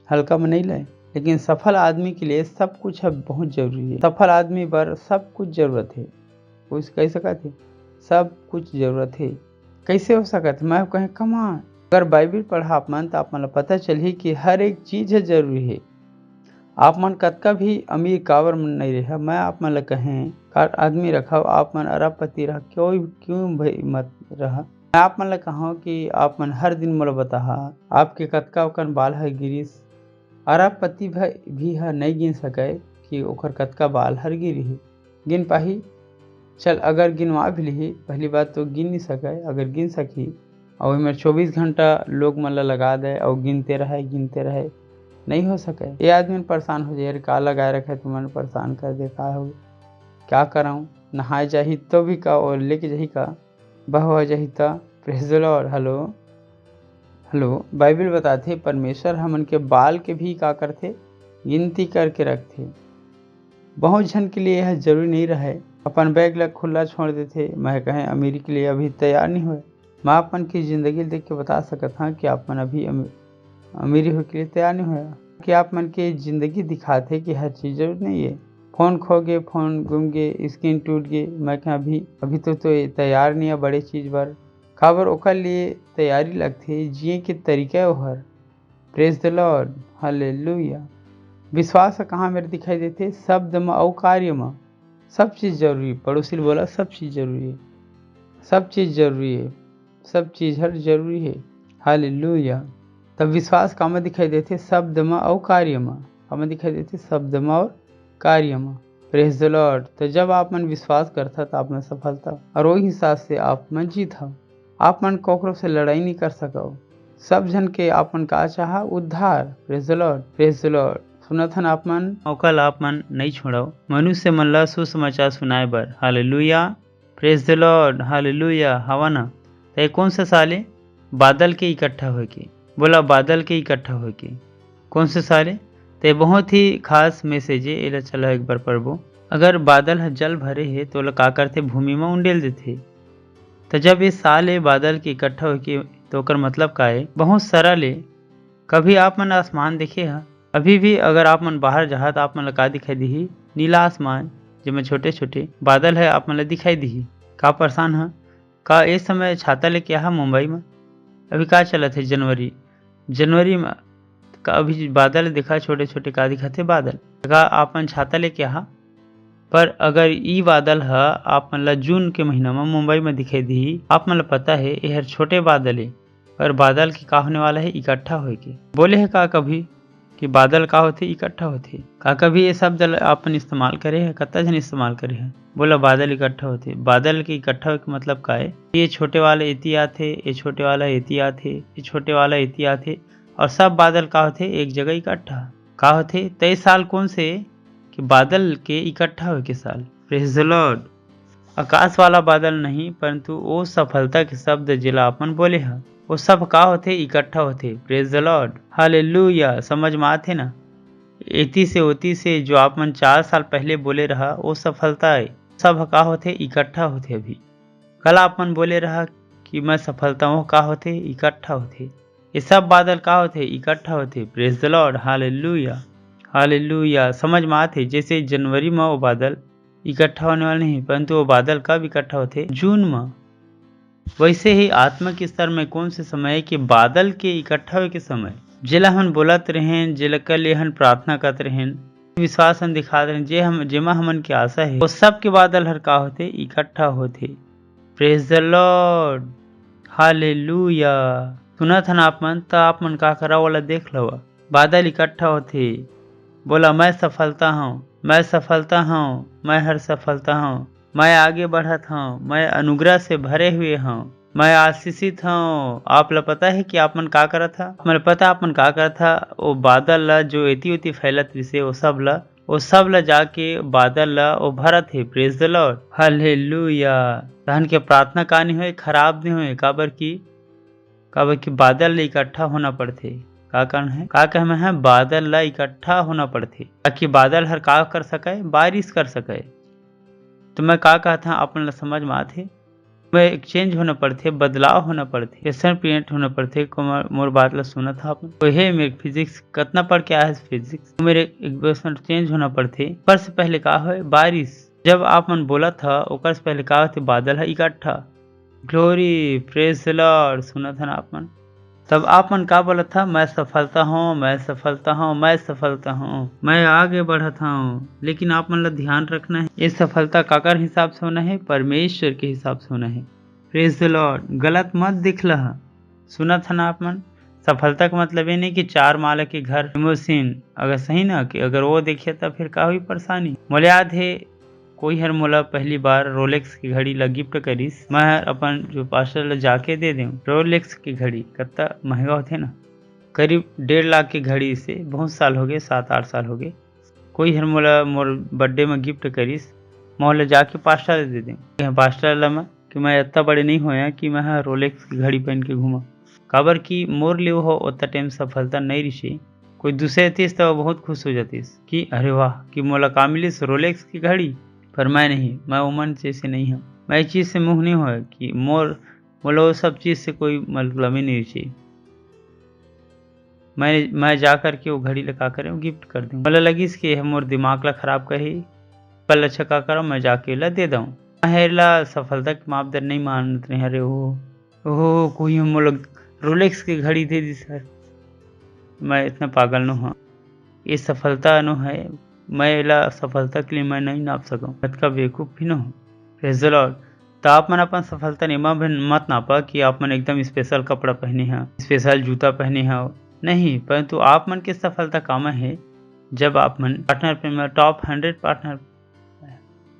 हल्का में नहीं लाए, लेकिन सफल आदमी के लिए सब कुछ है बहुत जरूरी है। सफल आदमी पर सब कुछ जरूरत है। कुछ कह सका थे सब कुछ जरूरत है। कैसे हो सका था? मैं कहें कमान, अगर बाइबिल पढ़ा आप मन तो आप मन पता चली कि हर एक चीज है जरूरी है। आप मन कतका भी अमीर कावर मन नहीं रहा, मैं आप मन कहें कार आदमी रखा, आप मन अरबपति रहा, क्यों भाई मत रहा। मैं आप मन कहा कि आप मन हर दिन मोला बता आपके कतका ओकन बाल है गिरीस। अरबपति भी है नहीं गिन सके कि ओकर कतका बाल हर गिरी है। गिन पाही? चल अगर गिनवा भी ली, पहली बात तो गिन नहीं सके। अगर गिन सकी और में 24 घंटा लोग मन लगा दे और गिनते रहे नहीं हो सके। ये आदमी परेशान हो जाए, का लगाए रखे तो मन परेशान कर दे, का हो क्या कराऊँ, नहाए जाही तो भी का और लेके जाही का बह हो जाही तो। Praise the Lord. Hello Bible बताते परमेश्वर हमन के बाल के भी का करते, गिनती करके रखते। बहुत जन के लिए यह जरूरी नहीं रहे, अपन बैग लग खुला छोड़ देते। मैं कहें अमीरी के लिए अभी तैयार नहीं हुए, मैं अपन की जिंदगी देख के बता सकत हाँ कि आपन अभी अमीरी हो के लिए तैयार नहीं होया कि आप मन के जिंदगी दिखाते कि हर चीज़ जरूर नहीं है। फोन खो गए, फोन गुम गए, स्क्रीन टूट गए, मैं क्या अभी तो तैयार नहीं है बड़े चीज़ पर खबर ओकर लिए तैयारी लगती जिए के तरीका ओहर। Praise the lord, hallelujah. विश्वास कहाँ मेरे दिखाई देते, शब्द में और कार्य में सब चीज़ जरूरी। पड़ोसी ने बोला सब चीज़ जरूरी है, सब चीज़ जरूरी है, सब चीज़ हर जरूरी है। हालेलुया। तब विश्वास कहाँ में दिखाई देते, शब्द में और कार्य में। कहाँ में दिखाई देते, शब्द में और कार्य में। Praise the Lord. तो जब आप मन विश्वास करता तो आप में सफलता और वही हिसाब से आप मन जीता। आप मन कोकरों से लड़ाई नहीं कर सको, सब जन के आप मन का चाहा उद्धार। Praise the Lord, praise the Lord. सुनत हन आप मन अवकल आप मन नहीं छोड़ो मनुष्य मन ला सुसमाचार सुनाए बर। Hallelujah, praise the lord, hallelujah. हवा ना तो कौन सा साल है, बादल के इकट्ठा हो के। बोला बादल के इकट्ठा हो के कौन से साले, तो बहुत ही खास मैसेज है। एला चला एक बार पढ़बो। अगर बादल जल भरे है तो ओला का करते, भूमि में उंडेल देते। तो जब ये साल है बादल के इकट्ठा हो के तो ओकर मतलब का है, बहुत सरल है। कभी आप मन आसमान देखे है, अभी भी अगर आप मन बाहर जहा तो आप मन का दिखाई दी, नीला आसमान जिसमें छोटे छोटे बादल है आप मन दिखाई दी। का परेशान है का इस समय छाता लेके आ मुंबई में, अभी का चलत है जनवरी में का अभी बादल दिखा छोटे छोटे का दिखाते बादल का आपन छाता लेके आ। पर अगर ई बादल है आप मन ला जून के महीना में मुंबई में दिखाई दी, आप मन ला पता है यह छोटे बादल है और बादल के का होने वाला है इकट्ठा होए के। बोले है का कभी कि बादल का होते इकट्ठा होते, का कभी ये शब्द आपन इस्तेमाल करे है, कत्ता जन इस्तेमाल करे है। बोला बादल इकट्ठा होते, बादल के इकट्ठा होने का मतलब का है, ये छोटे वाले इति आते, ये छोटे वाला इति आते, ये छोटे वाला इति आते और सब बादल का होते एक जगह इकट्ठा का होते। तय साल कौन से कि बादल के इकट्ठा हो के साल। Praise the Lord. आकाश वाला बादल नहीं परंतु वो सफलता के शब्द जिला अपन बोले है वो सब का होते इकट्ठा होते। Praise the lord, hallelujah. समझ में आते ना, एती से ओती से जो आप मन 4 साल पहले बोले रहा वो सफलता है, सब का होते इकट्ठा होते। अभी कल आप मन बोले रहा कि मैं सफलता हूँ, का होते इकट्ठा होते। ये सब बादल का होते इकट्ठा होते। Praise the lord, hallelujah, hallelujah. समझ में आते जैसे जनवरी में वो बादल इकट्ठा होने वाले नहीं परंतु वो बादल कब इकट्ठा होते, जून में। वैसे ही आत्मा के स्तर में कौन से समय है कि बादल के इकट्ठा हुए के समय, जिला हम बोलत रहें, जिला कल हम प्रार्थना करते रहें, विश्वास हम दिखाते रहें, जेमा हमन की आशा है वो सब के बादल हर का होते इकट्ठा होते। Praise the lord, hallelujah. सुना था ना आप मन, तो आप मन का करा वाला देख लो, बादल इकट्ठा होते। बोला मैं सफलता हूँ, मैं सफलता हूँ, मैं हर सफलता हूँ, मैं आगे बढ़त हूँ, मैं अनुग्रह से भरे हुए हूँ, मैं आशीषित हूँ। आप ला पता है कि आप मन का करा था, मैंने पता आप मन का करा था, वो बादल ला जो एती उती फैलत विषय वो सब ला जाके बादल ला वो भरत है। Praise the lord, hallelujah. धन के प्रार्थना का नहीं हुए, खराब नहीं हुए, काबर की बादल ला इकट्ठा होना पड़ते। का कारण है, का कहना है, बादल ला इकट्ठा होना पड़ते ताकि बादल हर का कर सके, बारिश कर सके। तो मैं का कहता अपन ला समझ में आते, मैं एक्सचेंज होना पड़ते, बदलाव होना पड़ते, एक्शन प्रिंट होना पड़ते। मोर बात ला सुना था अपन तो है मेरे फिजिक्स कितना पढ़ के आया है फिजिक्स, तो मेरे इक्वेशन चेंज होना पड़ते। पर से पहले का हो बारिश, जब आप मन बोला था ओकर से पहले का होते बादल है इकट्ठा। Glory, praise the lord. सुना था ना आप मन, तब आप मन का बोला था, मैं सफलता हूँ, मैं सफलता हूँ, मैं सफलता हूँ, मैं आगे बढ़ता हूँ। लेकिन आप मन ला ध्यान रखना है ये सफलता काकर हिसाब से होना है, परमेश्वर के हिसाब से होना है। Praise the Lord. गलत मत दिख रहा। सुना था ना आप मन, सफलता का मतलब ये नहीं कि 4 माला के घर लिमोसिन, अगर सही ना कि अगर वो देखिए तब फिर का हुई परेशानी। मोला याद है कोई हर मोला पहली बार रोलेक्स की घड़ी ला गिफ्ट करीस, मैं अपन जो पास्टर ला जाके दे दूँ। रोलेक्स की घड़ी कितना महंगा होते ना, करीब 1.5 लाख की घड़ी से बहुत साल हो गए, 7-8 साल हो गए। कोई हर मोला मोर बर्थडे में गिफ्ट करीस, मोला जाके पास्टर दे दूँ। पास्टर ला मैं कि मैं इतना बड़े नहीं होया कि मैं रोलेक्स की घड़ी पहन के घूमा, काबर की मोर ले हो उतना टाइम सफलता नहीं रही। कोई दूसरे थी तो बहुत खुश हो जातीस कि अरे वाह कि मोला का मिलीस रोलेक्स की घड़ी, पर मैं नहीं, मैं उमन जैसे नहीं हूँ। मैं इस चीज़ से मुँह नहीं हुआ कि मोर बोला वो सब चीज़ से कोई मतलब ही नहीं चाहिए। मैं जा कर के वो घड़ी लगा कर गिफ्ट कर दूँ। बोला लगी कि हम और दिमाग ला खराब कही पल अच्छा का करो मैं जाके ला दे दूँ। हेला सफलता के मापदंड नहीं मानते हैं। अरे ओह कोई हम लोग रोलेक्स की घड़ी दे दी सर। मैं इतना पागल न हूँ, ये सफलता न है। मैं ला सफलता के लिए मैं नहीं नाप सकूँ, मत का बेवकूफ़ भी न हूँ। Praise the Lord. तो आप मन अपन सफलता नियमा मत नापा कि आप मन एकदम स्पेशल कपड़ा पहने हैं, स्पेशल जूता पहने हैं, नहीं। परंतु आप मन के सफलता काम है जब आप मन पार्टनर पे में टॉप 100 पार्टनर।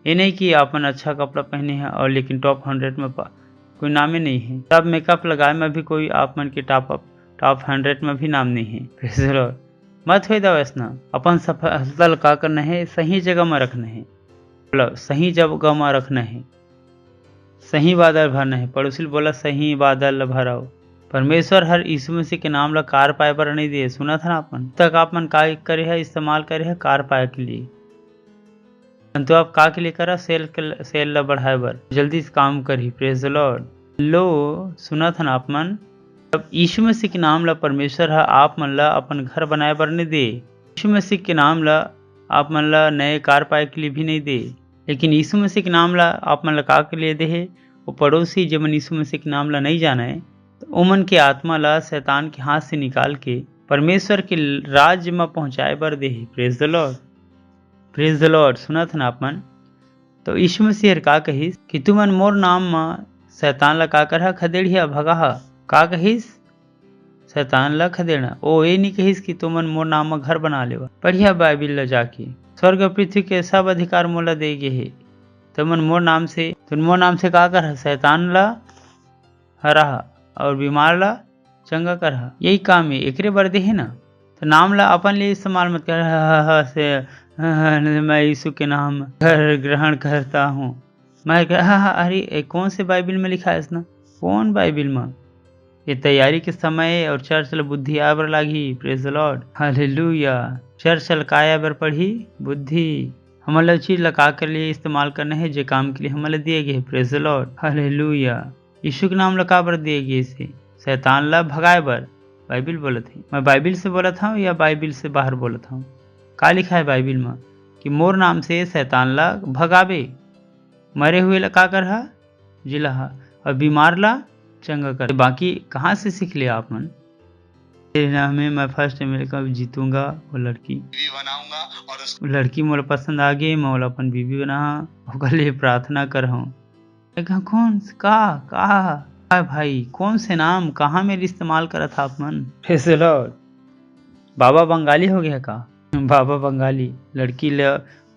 ये नहीं कि आप मन अच्छा कपड़ा पहने हैं और लेकिन टॉप 100 में कोई नाम ही नहीं है। तब मेकअप लगाए में भी कोई आप मन के टॉप 100 में भी नाम नहीं है। Praise the Lord. मत हो वैसना। अपन सफलता लगा करना है, सही जगह में रखना है, मतलब सही जगह में रखना है, सही बादल भरना है। पड़ोसी बोला सही बादल भराओ। परमेश्वर हर यीशु मसीह के नाम ला कार पाए पर नहीं दिए। सुना था ना अपन तक आप मन का करे है, इस्तेमाल करे है कार पाए के लिए। तो आप का के लिए करा सेल ला बढ़ाए बर जल्दी से काम करी। Praise the Lord. लो सुना था ना आप मन अब यीशु मसीह के नाम ला परमेश्वर है आप मन ला अपन घर बनाए बर नहीं दे। यीशु मसीह के नाम ला आप मन ला नए कार पाए के लिए भी नहीं दे, लेकिन यीशु मसीह के नाम ला आप मन ला का के लिए दे है। वो पड़ोसी जब मन यीशु मसीह के नाम ला नहीं जाना है तो उमन के आत्मा ला शैतान के हाथ से निकाल के परमेश्वर के राज्य में पहुंचाए बर दे। Praise the lord. Praise the lord. सुना था ना आप मन। तो यीशु मसीह का कहिस कि तू मन मोर नाम में शैतान ला का कर खदेड़िया भगा। का कहिस शैतान ला खदेड़ना। ओ ये नहीं कहिस कि तुमन मोर नाम में घर बना लेवा। पढ़िया बाइबिल ला जाके स्वर्ग पृथ्वी के सब अधिकार मोला दे गे है। तुम मोर नाम से का कर शैतान ला हरा और बीमार ला चंगा कर। यही काम है एकरे बर दे है ना। तो नाम ला अपन लिए इस्तेमाल मत कर से मैं यीशु के नाम घर ग्रहण करता हूँ। मैं अरे कौन से बाइबिल में लिखा है इसना? कौन बाइबिल में? ये तैयारी के समय और चर्च बुद्धि आबर लागी। Praise the lord. Hallelujah. Church लकाया बर पढ़ी बुद्धि हमारे चीज लगा कर लिए इस्तेमाल करना है जो काम के लिए हमारे दिए गए। Praise the lord. हालेलुया। यीशु के नाम लगा बर दिए गए इसे शैतान ला भगाए बर बाइबिल बोला थी। मैं बाइबिल से बोला था या बाइबिल से बाहर बोला था? का लिखा है बाइबिल में कि मोर नाम से शैतान ला भगावे, मरे हुए ला का कर जिला और बीमार ला चंगा कर। बाकी कहाँ से सीख लिया आप मन? में मैं फर्स्ट अमेरिका जीतूंगा, वो लड़की बनाऊंगा और उस लड़की मोला पसंद आ गई, मैं अपन बीवी बना ओकर लिए प्रार्थना कर हूँ। कौन का भाई कौन से नाम कहाँ मेरे इस्तेमाल करा था आप मन? Praise the lord. बाबा बंगाली हो गया का? बाबा बंगाली लड़की ले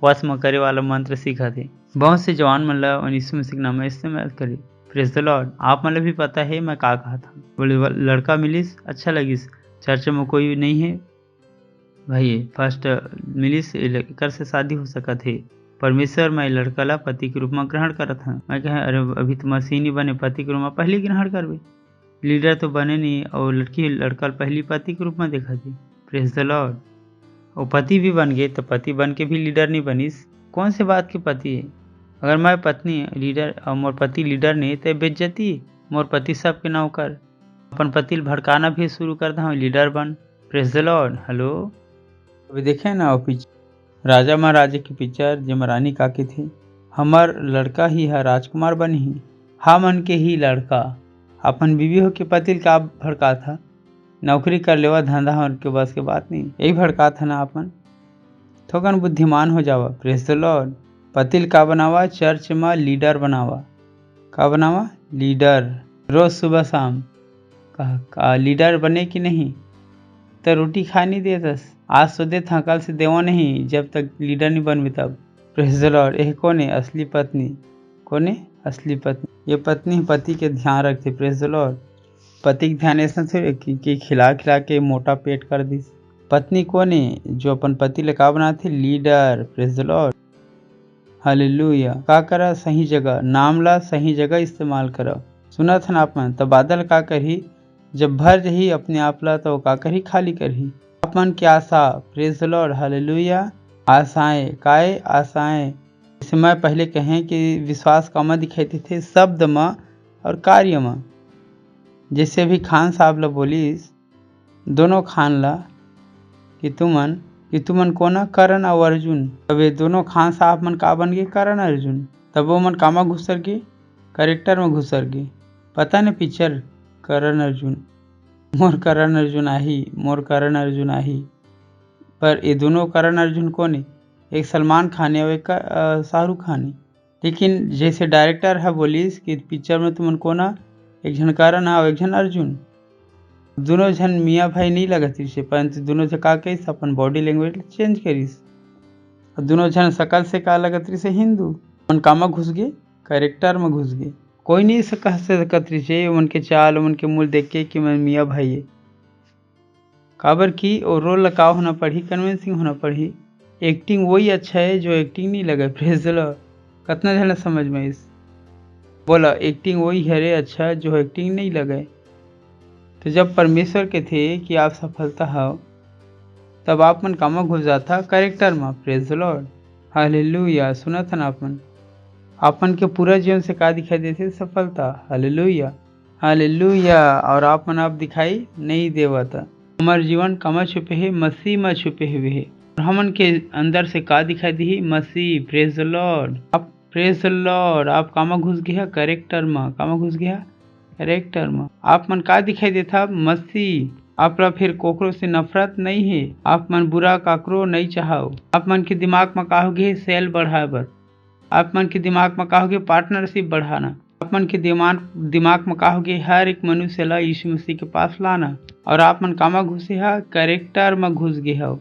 वश में करे वाला मंत्र सीखा थे। बहुत से जवान मन ला यीशु मसीह के नाम में इस्तेमाल करे। Praise the lord. आप मतलब भी पता है मैं का कहा था। बोले लड़का मिलिस अच्छा लगिस, चर्च में कोई नहीं है भाई, फर्स्ट मिलिस कर से शादी हो सका थे। परमेश्वर मैं लड़का ला पति के रूप में ग्रहण करा था। मैं कहे अरे अभी तो मसीह नहीं बने, पति के रूप में पहले ग्रहण करवे, लीडर तो बने नहीं और लड़का पहली पति के रूप में देखा थी। Praise the Lord. और पति भी बन गए तो पति बन के भी लीडर नहीं बनिस। कौन से बात के पति है? अगर मैं पत्नी लीडर और मोर पति लीडर नहीं तो बेइज्जती। मोर पति सबके नाव कर अपन पति भड़काना भी शुरू कर दा लीडर बन। Praise the Lord. हेलो अभी देखे ना वो पिक्चर राजा महाराजा की पिक्चर जिसमें रानी काकी थी। हमार लड़का ही है राजकुमार बनी ही हमन के ही लड़का अपन बीवी हो के पति का भड़का था, नौकरी कर लेवा धंधा उनके बस के बात नहीं, यही भड़का था ना अपन। थोकन बुद्धिमान हो जावा। Praise the lord. पतिल का बनावा चर्च में लीडर बनावा। का बनावा? लीडर। रोज सुबह शाम का लीडर बने कि नहीं तो रोटी खा नहीं देतस। आज तो दे था कल से देवा नहीं जब तक लीडर नहीं बनवे तब। Praise the Lord. यह कौन है? असली पत्नी। कौन है? असली पत्नी। ये पत्नी पति के ध्यान रखते। Praise the Lord. पति के ध्यान ऐसा थे कि खिला के मोटा पेट कर दी। पत्नी कौन है? जो अपन पति ले का बनाते? Leader. Praise the lord. Hallelujah. का करा? सही जगह नाम ला सही जगह इस्तेमाल करो। सुना था ना आप मन। तो बादल का करी जब भर रही अपने आप ला तो का करी खाली करी आप मन की आशा। Praise the lord. हालेलुया। आशाएं काय आशाएं जैसे मैं पहले कहें कि विश्वास का में दिखाते थे शब्द में और कार्य में। जैसे अभी खान साहब ला बोलिस दोनों खान ला कि तुमन कोना करण और अर्जुन, तब ये दोनों खान साहब मन का बन गए करण अर्जुन, तब वो मन कामा घुसर गए करेक्टर में घुसर गए। पता न पिक्चर करण अर्जुन, मोर करण अर्जुन आही, मोर करण अर्जुन आही, पर ये दोनों करण अर्जुन कौन है? एक सलमान खान है और एक शाहरुख खान है। लेकिन जैसे डायरेक्टर है बोलिस कि पिक्चर में तुमन कोना एक जन करण और एक जन अर्जुन, दोनों जन मियाँ भाई नहीं लगत से, परंतु दोनों जन का कहिस अपन बॉडी लैंग्वेज चेंज करिस और दोनों जन सकल से का लगत से हिंदू, मन कामा घुस गए कैरेक्टर में घुस गए। कोई नहीं कह सकत से उनके चाल उनके मूल देख के कि मैं मियाँ भाई है, काबर की और रोल लगाव होना पड़ी, कन्विंसिंग होना पड़ी। एक्टिंग वही अच्छा है जो एक्टिंग नहीं लगे। Praise the Lord. कितना जन समझ में इस बोला एक्टिंग वही है रे अच्छा जो एक्टिंग नहीं लगे। तो जब परमेश्वर के थे कि आप सफलता हो तब आप मन कामा घुस जाता कैरेक्टर में। Praise the lord, hallelujah. सुना था ना आपन के पूरा जीवन से का दिखाई देते? सफलता। Hallelujah hallelujah. और आप मन आप दिखाई नहीं देवता। हमारे जीवन कामा छुपे है? मसीह में छुपे हुए है। और हमन के अंदर से का दिखाई दी? मसीह। Praise the lord. आप प्रेज द लॉर्ड। आप कामा घुस गया कैरेक्टर में, कामा घुस गया कैरेक्टर में। आप मन का दिखाई देता? मसीह। आप फिर कोकरो से नफरत नहीं है, आप मन बुरा काकरो नहीं चाहो। आप मन के दिमाग में कहोगे सेल बढ़ाए बर, आप मन के दिमाग में कहोगे पार्टनरशिप बढ़ाना, आप मन के दिमाग में कहोगे हर एक मनुष्य ला यीशु मसीह के पास लाना। और आप मन कामा घुसे हा? कैरेक्टर में घुस गए हो।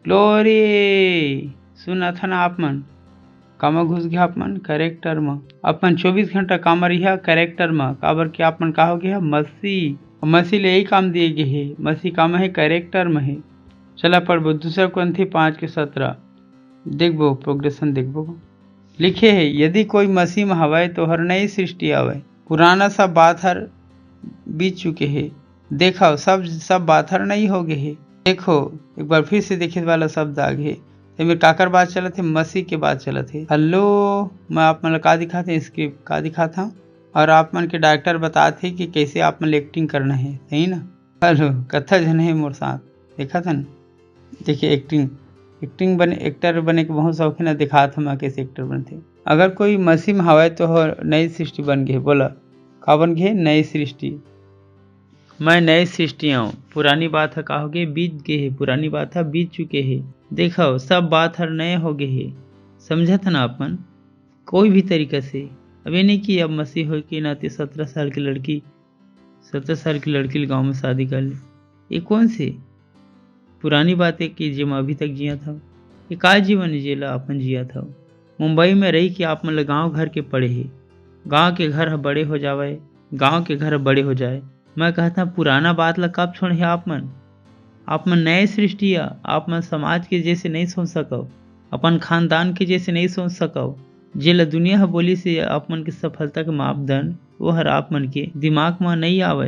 ग्लोरी। सुना था ना आप मन कामा घुस गया आप मन कैरेक्टर में। अपन 24 घंटा कामा रहा कैरेक्टर में, काबर के आप मन कहोगे मसीह। मसीह ले यही काम दिए गए है, मसीह काम है कैरेक्टर में है। चला पढ़बो 2 कुरिन्थी 5:17 देखबो, प्रोग्रेशन देखबो। लिखे है यदि कोई मसीह में हवाए तो हर नई सृष्टि आवे, पुराना सब बात हर बीत चुके है, देखो सब बात हर नहीं हो गए है। देखो एक बार फिर से देखे वाला शब्द आगे मेरे काकर बात चला थे, मसीह के बात चला थे। हेलो, मैं आप मन का दिखाते स्क्रिप्ट का दिखाता हूँ और आप मन के डायरेक्टर बताते कि कैसे आप मन एक्टिंग करना है, सही ना। हेलो, कथा जन है मोर साथ, देखा था ना। देखिए एक्टिंग बने एक्टर बने के बहुत शौकीन है, दिखा था मैं कैसे एक्टर बनते। अगर कोई मसीह में हवाए तो नई सृष्टि बन गई। बोला का बन गई? नई सृष्टि। मैं नई सृष्टि हूँ, पुरानी बात है कहोगे बीत गए है, पुरानी बात है बीत चुके है, देखो सब बात हर नए हो गए है। समझा था ना अपन कोई भी तरीका से। अब ये नहीं कि अब मसीह हो के नाते 17 साल की लड़की गाँव में शादी कर ले, ये कौन से पुरानी बात है कि जो मैं अभी तक जिया था। ये का जीवन जेला अपन जिया था। मुंबई में रही कि आप मतलब गाँव घर के पड़े है, गाँव के घर बड़े हो जावे, गाँव के घर बड़े हो जाए। मैं कहता पुराना बात ला कब छोड़े आप मन नए सृष्टि। आप मन समाज के जैसे नहीं सोच सको, अपन खानदान के जैसे नहीं सोच सको। जेला दुनिया बोली से आप मन के सफलता के मापदंड वो हर आप मन के दिमाग में नहीं आवे।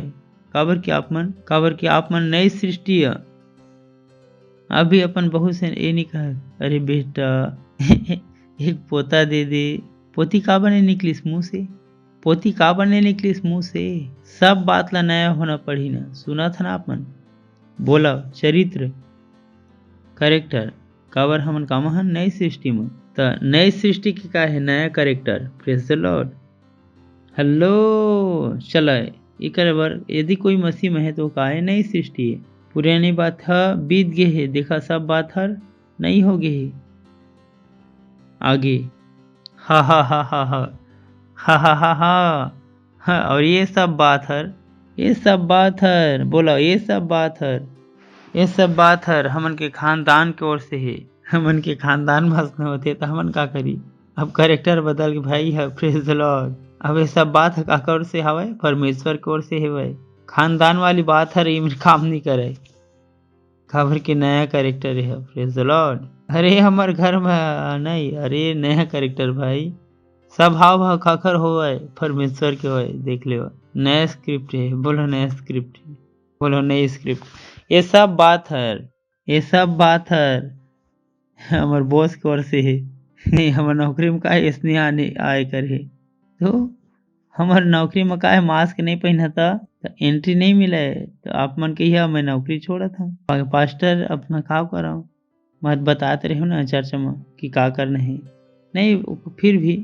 काबर के आप मन नई सृष्टि। अभी अपन बहू से ये नहीं कहा अरे बेटा एक पोता दे दे। पोती का बने निकलिस मुँह से, पोती का बनने निकलिस मुँह से। सब बात ला नया होना पड़ी ना। सुना था ना आप मन बोला चरित्र कैरेक्टर काबर हमन कामा हन नई सृष्टि में। तो नई सृष्टि के का है? नया character. Praise the Lord. Hello, चला इकर बर यदि कोई मसीह में है तो का है? नई सृष्टि है, पुरानी बात है बीत गए है, देखा सब बात हर नहीं हो गए है। आगे हा हा हा हा हा हा हा हा हा। और ये सब बात हर बोला ये सब बात हर हमन के खानदान की ओर से है। हमन के खानदान मस्त न होते तो हमन का करी? अब कैरेक्टर बदल के भाई है। Praise the Lord. अब ये सब बात का ओर से हवे? परमेश्वर की ओर से है। खानदान वाली बात हर इमें काम नहीं करे, खबर के नया कैरेक्टर है। Praise the Lord. अरे हमार घर में नहीं, अरे नया कैरेक्टर भाई। सब हाव खाखर हो परमेश्वर के होए, देख ले नया स्क्रिप्ट है। बोलो नया स्क्रिप्ट, बोलो नई स्क्रिप्ट। ये सब बात हर हमार बॉस की ओर से है। नहीं हमार नौकरी में का स्नेह आए कर है तो हमार नौकरी में का है मास्क नहीं पहना था तो एंट्री नहीं मिला है, तो आप मन के मैं नौकरी छोड़ा था। पास्टर अब मैं का कर रहा हूँ, मत बताते रहे ना चर्च में कि का करना है। नहीं फिर भी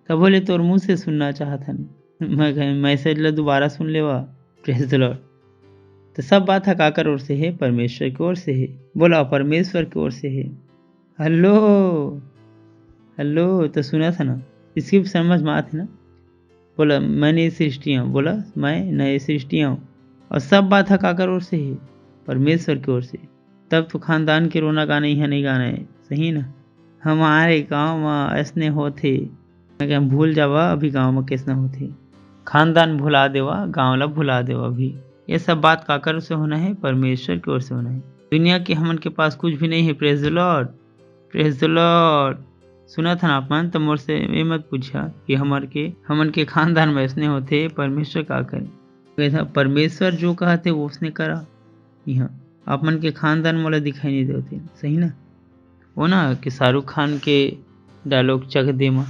तो बोले तोर मुँह से सुनना चाहता मैं मैसेज ला दोबारा सुन लेवा। Praise the Lord. तो सब बात हकाकर ओर से है, परमेश्वर की ओर से है। बोला परमेश्वर की ओर से है। हेलो हेलो, तो सुना था ना, इसकी समझ में आती ना। बोला मैं नई सृष्टि हूँ, बोला मैं नई सृष्टि हूँ, और सब बात हकाकर ओर से है, परमेश्वर की ओर से। तब तो खानदान के रोना गाना यहाँ नहीं गाना है, सही ना। हमारे गांव में ऐसने होते, मैं क्या भूल जावा अभी गांव में कैसना होते। खानदान भुला देवा, गांव ला भुला देवा। अभी ये सब बात काकर से होना है, परमेश्वर की ओर से होना है। दुनिया के हमन के पास कुछ भी नहीं है। Praise the Lord, praise the lord. सुना था ना आप मन, तो मोर से ये मत पूछा कि हमन के खानदान में ऐसने होते, परमेश्वर का करे। परमेश्वर जो कहते वो उसने करा। यहाँ आप मन के खानदान मोला दिखाई नहीं देते, सही ना। वो ना कि शाहरुख खान के डायलॉग चक दे माँ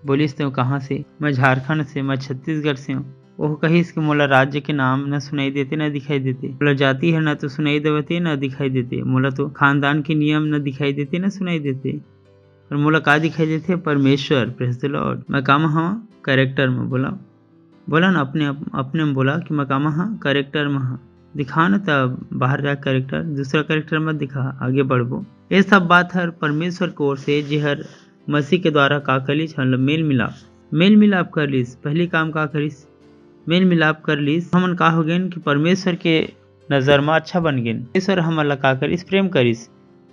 बोलिस तो कहाँ से, मैं झारखंड से, मैं छत्तीसगढ़ से हूँ। वो कहिस कि मोला राज्य के नाम न सुनाई देते न दिखाई देते, मोला जाति है ना तो सुनाई देते न दिखाई देते, मोला तो खानदान के नियम न दिखाई देते न सुनाई देते, और मोला का दिखाई देते, परमेश्वर। Praise the Lord. मैं काम हाँ कैरेक्टर में, बोला ना अपने में बोला कि मैं काम हाँ कैरेक्टर में हाँ दिखा न, तब बाहर जा कैरेक्टर दूसरा कैरेक्टर मत दिखा, आगे बढ़बो। ये सब बात हर परमेश्वर की ओर से, जे हर मसीह के द्वारा का कलिस, मेल मिलाप कर लीस। पहली काम का करिस, मेल मिलाप कर लीस। हमन का हो गेन कि परमेश्वर के नजर में अच्छा बन गेन। परमेश्वर हमन ला का करिस, प्रेम करिस।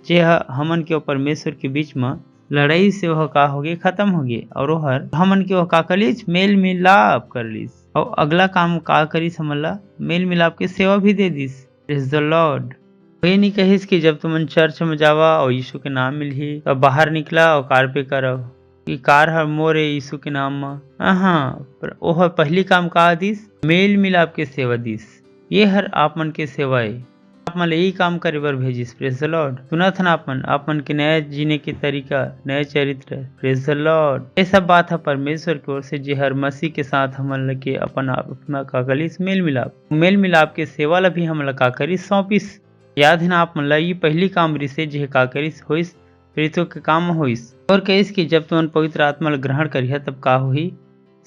जे हमन के परमेश्वर के बीच में लड़ाई से वह का हो गए, खत्म हो गए, और हर हमन के वह का करिस, मेल मिलाप कर लीस। और अगला काम का करिस, हमन ला मेल मिलाप के सेवा भी दे दिस। Praise the Lord. ये नहीं कहिस कि जब तुम चर्च में जावा और यीशु के नाम मिलही तो बाहर निकला और कार पे करो कि कार हर मोरे यीशु के नाम में। हाँ, पर ओह पहली काम का दिस, मेल मिलाप के सेवा दिस। ये हर आप मन के सेवा है, आप मन यही काम करे बर भेजिस। Praise the lord. सुना था ना आप मन के नए जीने के तरीका, नए चरित्र। Praise the Lord. ये सब बात है परमेश्वर की ओर से, जे हर मसीह के साथ हमन के अपना का करिस मेल मिलाप के सेवा ला भी हमन का करिस, सौंपिस। याद है ना आप मन ला, ये पहली काम रिसे जे का करिस होइस, प्रेरितों के काम होइस। और कहिस कि जब तुमन पवित्र आत्मा ला ग्रहण करिहा तब का होही,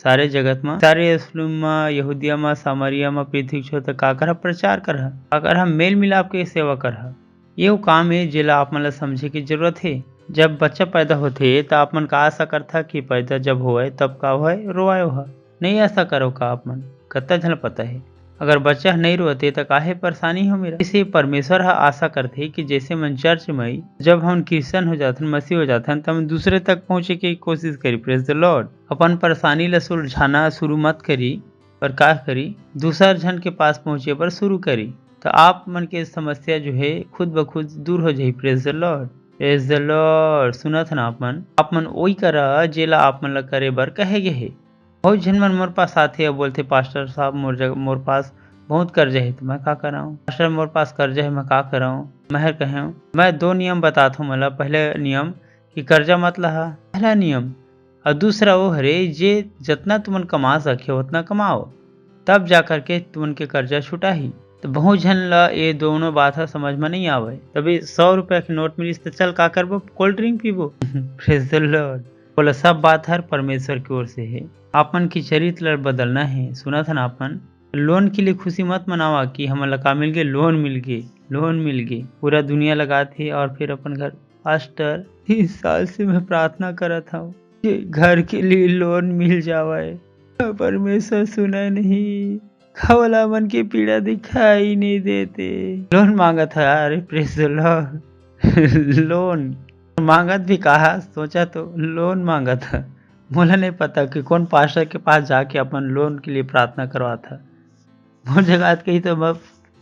सारे जगत में, सारे यरूशलेम में, यहूदिया में, सामरिया में, पृथ्वी छोर तक का करहा, प्रचार करहा, का करहा, मेल मिलाप के सेवा करहा। ये वो काम है जेला आप मन ला समझे की जरूरत है। जब बच्चा पैदा होते तो आप मन का आशा करता कि पैदा जब होए तब का होए, रोआए हो। नहीं ऐसा करो का आप मन, कत्ता झन पता है। अगर बच्चा नहीं रोते तो काहे परेशानी हो मेरा। इसे परमेश्वर आशा करते कि जैसे मन चर्च में जब हम क्रिश्चियन हो जाते, मसीह हो जाते, तब हम दूसरे तक पहुंचे की कोशिश करी। Praise the Lord. अपन परेशानी ला सुलझाना शुरू मत करी, पर का करी, दूसर जन के पास पहुंचे पर शुरू करी, तो आप मन के समस्या जो है खुद ब खुद दूर हो जाए। Praise the Lord, praise the lord. सुना था ना आप मन वही करा जेला आप मन ला करे बर कहे गे है। बहुत जन मन मोर पास आते और बोलते पास्टर साहब मोर पास बहुत कर्जा है, तो मैं का कराऊँ। पास्टर मोर पास कर्जा है, मैं का कराऊँ। मैं कहे मैं 2 नियम बताता हूँ। मतलब पहले नियम कि कर्जा मत लहा, पहला नियम। और दूसरा वो हरे जे जितना तुमन कमा सके उतना कमाओ, तब जा करके तुमन के कर्जा छुटा ही। तो बहुत जन ला ये दोनों बात समझ में नहीं आवे। तभी 100 रुपया के नोट मिलिस तो चल का करबो, कोल्ड ड्रिंक पीबो। Praise the lord. बोला सब बात हर परमेश्वर की ओर से है, आपन की चरित्र बदलना है। सुना था ना आपन, लोन के लिए खुशी मत मनावा कि हम लगा मिल गए, लोन मिल गए। पूरा दुनिया लगाते और फिर अपन घर, पास्टर 3 साल से मैं प्रार्थना कर था कि घर के लिए लोन मिल जावे, परमेश्वर सुना नहीं, खवला मन की पीड़ा दिखाई नहीं देते। लोन मांगा था। अरे प्रेज द लॉर्ड। लोन मांगत भी कहा, सोचा तो लोन मांगा था। मुझे नहीं पता कि कौन पास्टर के पास जाके अपन लोन के लिए प्रार्थना करवा था। बहुत जगह कही तो मैं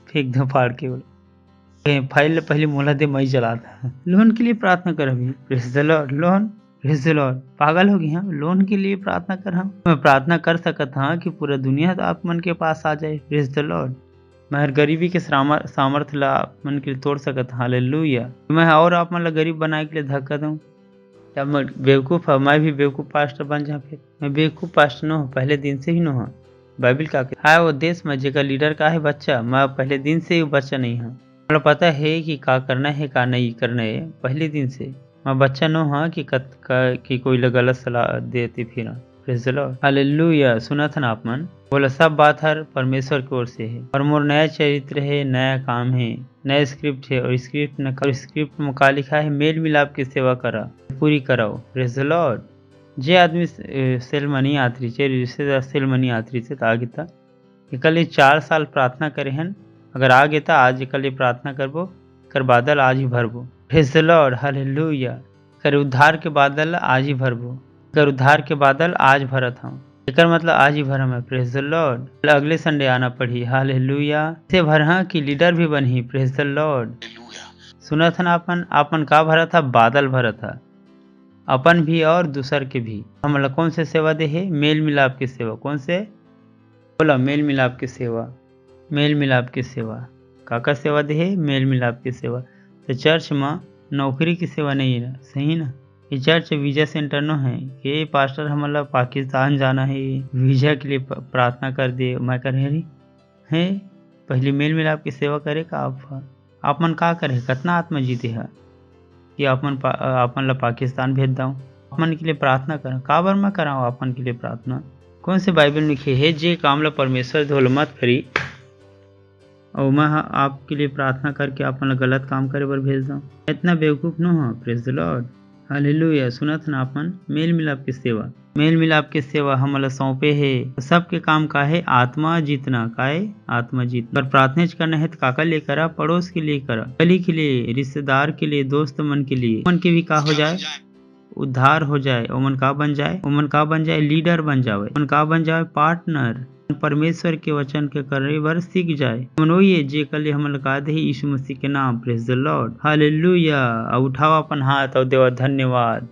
फेंक दूं फाड़ के, फाइल पहले मोला दे मई चला था। लोन के लिए प्रार्थना कर अभी। Praise the Lord. Loan, praise the Lord. पागल हो गई हाँ, लोन के लिए प्रार्थना कर। हम मैं प्रार्थना कर सकता हाँ कि पूरा दुनिया तो आप मन के पास आ जाए। Praise the Lord. मैं हर गरीबी के सामर्थ्य ला मन के लिए तोड़ सकता। हालेलुया। मैं और आप मन ला गरीब बनाए के लिए धक्का दूं, क्या मैं बेवकूफ़ है? मैं भी बेवकूफ़ पास्टर बन जा फिर? मैं बेवकूफ़ पास्टर न हूँ, पहले दिन से ही न हूँ। बाइबिल का है वो देश में जेकर लीडर का है बच्चा, मैं पहले दिन से ही बच्चा नहीं हूँ। मला पता है कि का करना है का नहीं करना है पहले दिन से। मैं बच्चा न हूँ कि कोई लोग गलत सलाह देते फिर। Praise the lord, hallelujah. सुना था ना आप मन? बोला सब बात हर परमेश्वर की ओर से है और मोर नया चरित्र है, नया काम है, नया स्क्रिप्ट है और स्क्रिप्ट में का लिखा है मेल मिलाप की सेवा करा पूरी कराओ। Praise the Lord. जे आदमी सेलमनी आतरी छे रिश्तेदार सेलमनी आतरी छे तो आगे था एकले 4 साल प्रार्थना करे हन। अगर आगे था आज एकले प्रार्थना करबो कर बादल आज ही भरबो। Praise the lord, hallelujah. कर उद्धार के बादल आज ही भरबो। कर उद्धार के बादल आज भरत हूँ। एकर मतलब आज ही भरम है। Praise the Lord. अगले संडे आना पड़ी। हालेलुया। से भरहा कि लीडर भी बनी। Praise the lord. सुना था ना आपन का भरा था? बादल भरा था, अपन भी और दूसर के भी। हम कौन से सेवा दे है? मेल मिलाप की सेवा। कौन से? बोला मेल मिलाप की सेवा। मेल मिलाप की सेवा का सेवा दे है? मेल मिलाप की सेवा। तो चर्च में नौकरी की सेवा नहीं है, सही ना? ये चर्च वीजा सेंटर न है। ये पास्टर हमारा पाकिस्तान जाना है, वीजा के लिए प्रार्थना कर दे। मैं करे रही है पहले मेल मिलाप की सेवा करे का आप मन का करे? कितना आत्मा जीते है कि आपन ला पाकिस्तान भेज दाऊँ? आपन के लिए प्रार्थना करा का बार मैं कराऊँ आपन के लिए प्रार्थना? कौन से बाइबल में लिखे है जे काम ला परमेश्वर धोल मत करी और मैं आपके लिए प्रार्थना करके आपन ला गलत काम करे बर भेज दूँ? इतना बेवकूफ न हो। Praise the lord, hallelujah. सुनत ना आपन मेल मिलाप की सेवा। मेल मिलाप की सेवा हमला सौंपे है। सबके काम का है आत्मा जीतना। का है? आत्मा जीतना। पर प्रार्थना करना है तो काका लिए करा? पड़ोस के लिए करा, गली के लिए, रिश्तेदार के लिए, दोस्त मन के लिए। मन के भी का हो जाए? उद्धार हो जाए। ओमन का बन जाए? ओमन का बन जाए? लीडर बन जावे। ओमन का बन जाए? पार्टनर। परमेश्वर के वचन के करे बर सीख जाए। मनोइए जे कले हम लगा दे यीशु मसीह के नाम। Praise the lord, hallelujah. उठाओ अपन हाथ और देवा धन्यवाद।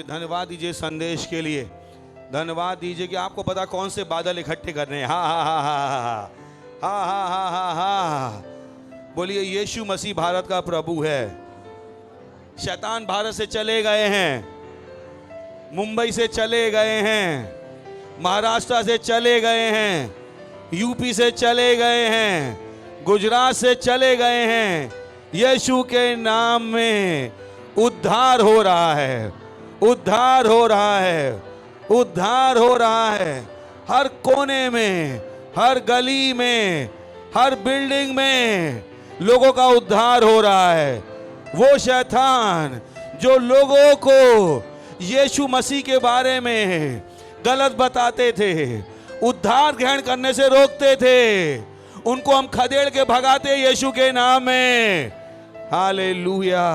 धन्यवाद दीजिए संदेश के लिए। धन्यवाद दीजिए कि आपको पता कौन से बादल इकट्ठे करने हैं। हाँ हाँ हाँ हाँ हाँ हाँ हाँ हाँ हाँ। बोलिए यीशु मसीह भारत का प्रभु है। शैतान भारत से चले गए हैं, मुंबई से चले गए हैं, महाराष्ट्र से चले गए हैं, यूपी से चले गए हैं, गुजरात से चले गए हैं। यीशु के नाम में उद्धार हो रहा है, उद्धार हो रहा है, उद्धार हो रहा है। हर कोने में, हर गली में, हर बिल्डिंग में लोगों का उद्धार हो रहा है। वो शैतान जो लोगों को यीशु मसीह के बारे में गलत बताते थे, उद्धार ग्रहण करने से रोकते थे, उनको हम खदेड़ के भगाते यीशु के नाम में। Hallelujah,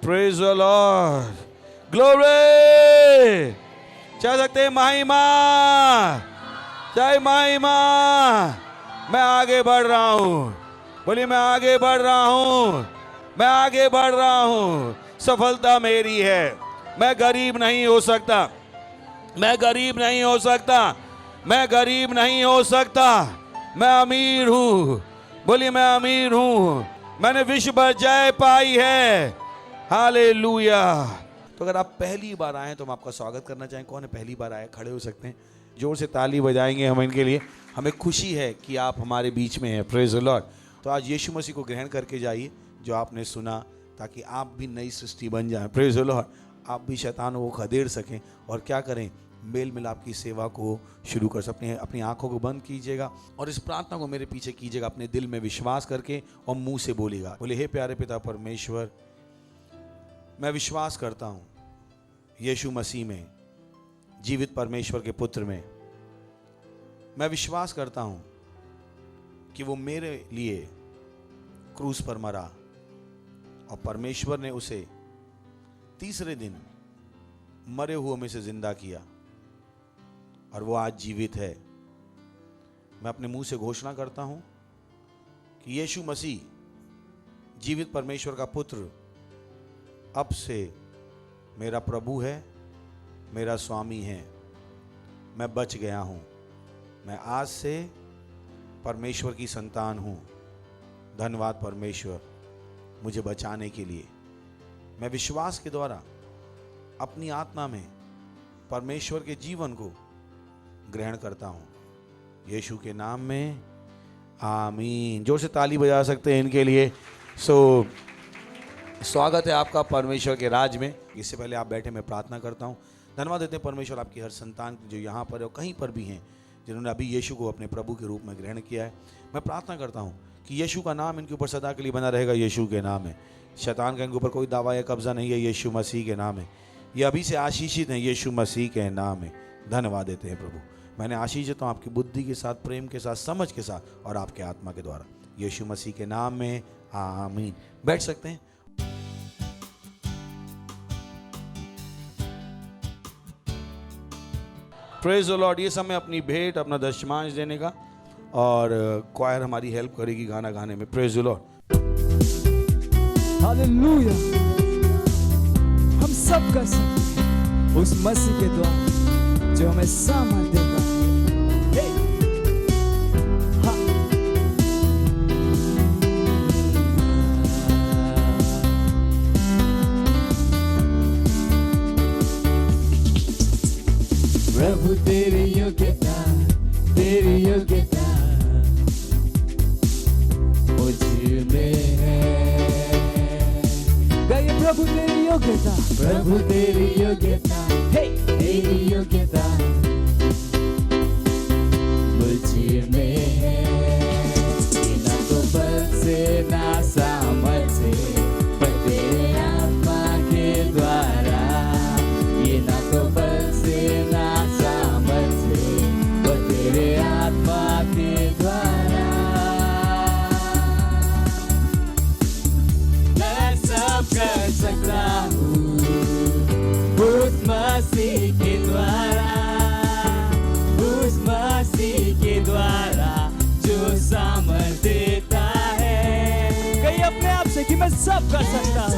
praise the Lord, glory. चाह सकते महिमा, जय महिमा। मैं आगे बढ़ रहा हूं। बोलिए मैं आगे बढ़ रहा हूं, मैं आगे बढ़ रहा हूं। सफलता मेरी है। मैं गरीब नहीं हो सकता, मैं गरीब नहीं हो सकता, मैं गरीब नहीं हो सकता। मैं अमीर हूं। बोलिए मैं अमीर हूं। मैंने विश्व पर जय पाई है। हालेलुया। तो अगर आप पहली बार आए तो हम आपका स्वागत करना चाहें। कौन है पहली बार आए? खड़े हो सकते हैं, जोर से ताली बजाएंगे हम इनके लिए। हमें खुशी है कि आप हमारे बीच में हैं। Praise the Lord. तो आज यीशु मसीह को ग्रहण करके जाइए जो आपने सुना, ताकि आप भी नई सृष्टि बन जाएं। Praise the lord. आप भी शैतानों को खदेड़ सकें और क्या करें, मेल मिलाप की सेवा को शुरू कर सकते हैं। अपनी आंखों को बंद कीजिएगा और इस प्रार्थना को मेरे पीछे कीजिएगा, अपने दिल में विश्वास करके, और मुंह से बोलिएगा। बोले हे प्यारे पिता परमेश्वर, मैं विश्वास करता हूँ यीशु मसीह में, जीवित परमेश्वर के पुत्र में। मैं विश्वास करता हूँ कि वो मेरे लिए क्रूस पर मरा और परमेश्वर ने उसे तीसरे दिन मरे हुए में से जिंदा किया और वो आज जीवित है। मैं अपने मुंह से घोषणा करता हूं कि यीशु मसीह जीवित परमेश्वर का पुत्र अब से मेरा प्रभु है, मेरा स्वामी है। मैं बच गया हूं। मैं आज से परमेश्वर की संतान हूं। धन्यवाद परमेश्वर मुझे बचाने के लिए। मैं विश्वास के द्वारा अपनी आत्मा में परमेश्वर के जीवन को ग्रहण करता हूँ यीशु के नाम में, आमीन। जोर से ताली बजा सकते हैं इनके लिए। स्वागत है आपका परमेश्वर के राज में। इससे पहले आप बैठे, मैं प्रार्थना करता हूँ। धन्यवाद देते हैं परमेश्वर आपकी हर संतान जो यहाँ पर और कहीं पर भी हैं, जिन्होंने अभी यीशु को अपने प्रभु के रूप में ग्रहण किया है। मैं प्रार्थना करता हूँ कि यीशु का नाम इनके ऊपर सदा के लिए बना रहेगा। यीशु के नाम है, शैतान का इनके ऊपर कोई दावा या कब्जा नहीं है। यीशु मसीह के नाम है, ये अभी से आशीषित हैं। यीशु मसीह के नाम है। धन्यवाद देते हैं प्रभु। मैंने आशीष देता हूँ आपकी बुद्धि के साथ, प्रेम के साथ, समझ के साथ और आपके आत्मा के द्वारा, यीशु मसीह के नाम में, आमीन। बैठ सकते हैं। Praise the Lord. ये समय अपनी भेंट, अपना दशमांश देने का, और क्वायर हमारी हेल्प करेगी गाना गाने में। Praise the lord. हालेलुया। हम सब कर सकते हैं उस मसीह के द्वारा जो हमें सामर्थ देता है। हे! हाँ। प्रभु तेरी योग्यता मुझ में है। गाइए प्रभु तेरी योग्यता, प्रभु तेरी योग्यता, हे तेरी योग्यता मुझ में है। ये ना तो बल से ना सामर्थ से, पर तेरे आत्मा के द्वारा। ये ना तो बल से ना सामर्थ से, पर तेरे आत्मा के द्वारा। मैं सब कर सकता हूँ उस मसीह के द्वारा, उस मसीह के द्वारा जो सामर्थ देता है। कहीं अपने आप से कि मैं सब कर सकता हूँ।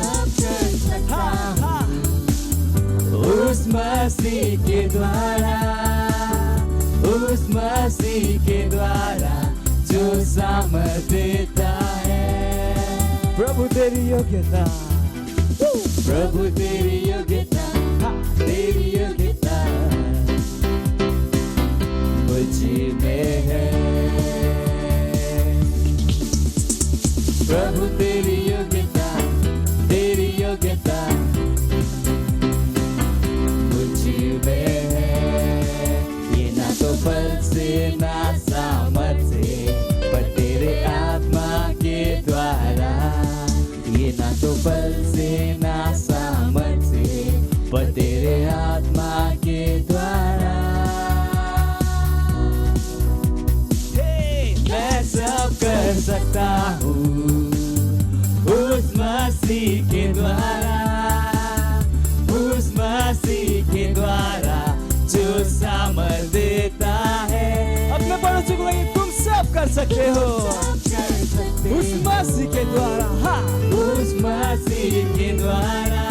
हाँ, हाँ। उस मसीह के द्वारा, उस मसीह के द्वारा जो सामर्थ देता है। प्रभु तेरी योग्यता, प्रभु तेरी योग्यता, हाँ, तेरी योग्यता मुझ में है। प्रभु तेरी योग्यता, तेरी योग्यता मुझ में है। ये ना तो बल से ना सामर्थ से, पर तेरे आत्मा के द्वारा। ये ना तो बल से ना सामर्थ से, पर तेरे आत्मा के द्वारा। मैं सब कर सकता हूँ उस मसीह के द्वारा, उस मसीह के द्वारा जो सामर्थ देता है। अपने पड़ोसी को कहिए तुम सब कर सकते हो उस मसीह के द्वारा। हाँ, उस मसीह के द्वारा,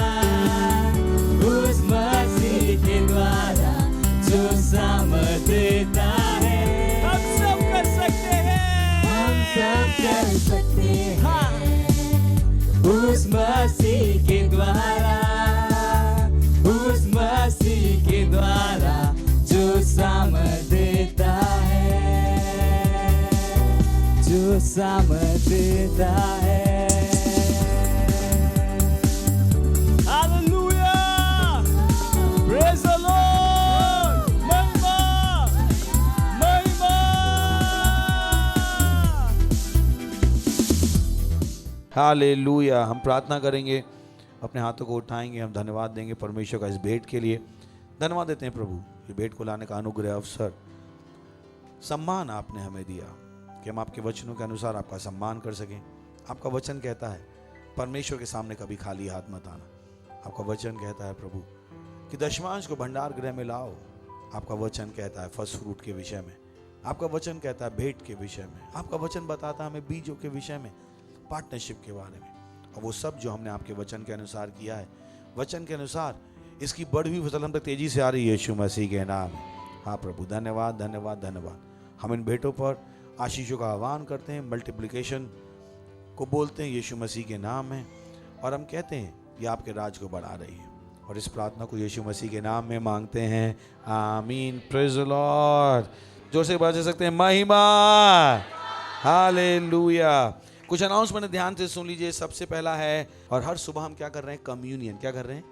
उस मसीह के द्वारा जो सामर्थ देता है। हम सब कर सकते हैं, हम सब कर सकते हैं। हाँ, उस मसीह के द्वारा, उस मसीह के द्वारा जो सामर्थ देता है, जो सामर्थ देता है। Hallelujah, praise the Lord. महिमा, महिमा। हालेलुया। हम प्रार्थना करेंगे, अपने हाथों को उठाएंगे, हम धन्यवाद देंगे परमेश्वर का इस भेंट के लिए। धन्यवाद देते हैं प्रभु, ये भेंट को लाने का अनुग्रह, अवसर, सम्मान आपने हमें दिया कि हम आपके वचनों के अनुसार आपका सम्मान कर सकें। आपका वचन कहता है परमेश्वर के सामने कभी खाली हाथ मत आना। आपका वचन कहता है प्रभु कि दशमांश को भंडार गृह में लाओ। आपका वचन कहता है फर्स्ट फ्रूट के विषय में। आपका वचन कहता है भेंट के विषय में। आपका वचन बताता है हमें बीजों के विषय में, पार्टनरशिप के बारे में। और वो सब जो हमने आपके वचन के अनुसार किया है, वचन के अनुसार इसकी बढ़ी फसल हम तक तेजी से आ रही है यीशु मसीह के नाम। हाँ प्रभु, धन्यवाद धन्यवाद धन्यवाद। हम इन भेंटों पर आशीषों का आह्वान करते हैं, मल्टीप्लिकेशन को बोलते हैं यीशु मसीह के नाम है और हम कहते हैं ये आपके राज को बढ़ा रही है। और इस प्रार्थना को यीशु मसीह के नाम में मांगते हैं, आमीन। Praise the Lord. जोर से बजा सकते हैं, महिमा, हालेलुया। कुछ अनाउंसमेंट ध्यान से सुन लीजिए। सबसे पहला है, और हर सुबह हम क्या कर रहे हैं, कम्युनियन। क्या कर रहे हैं?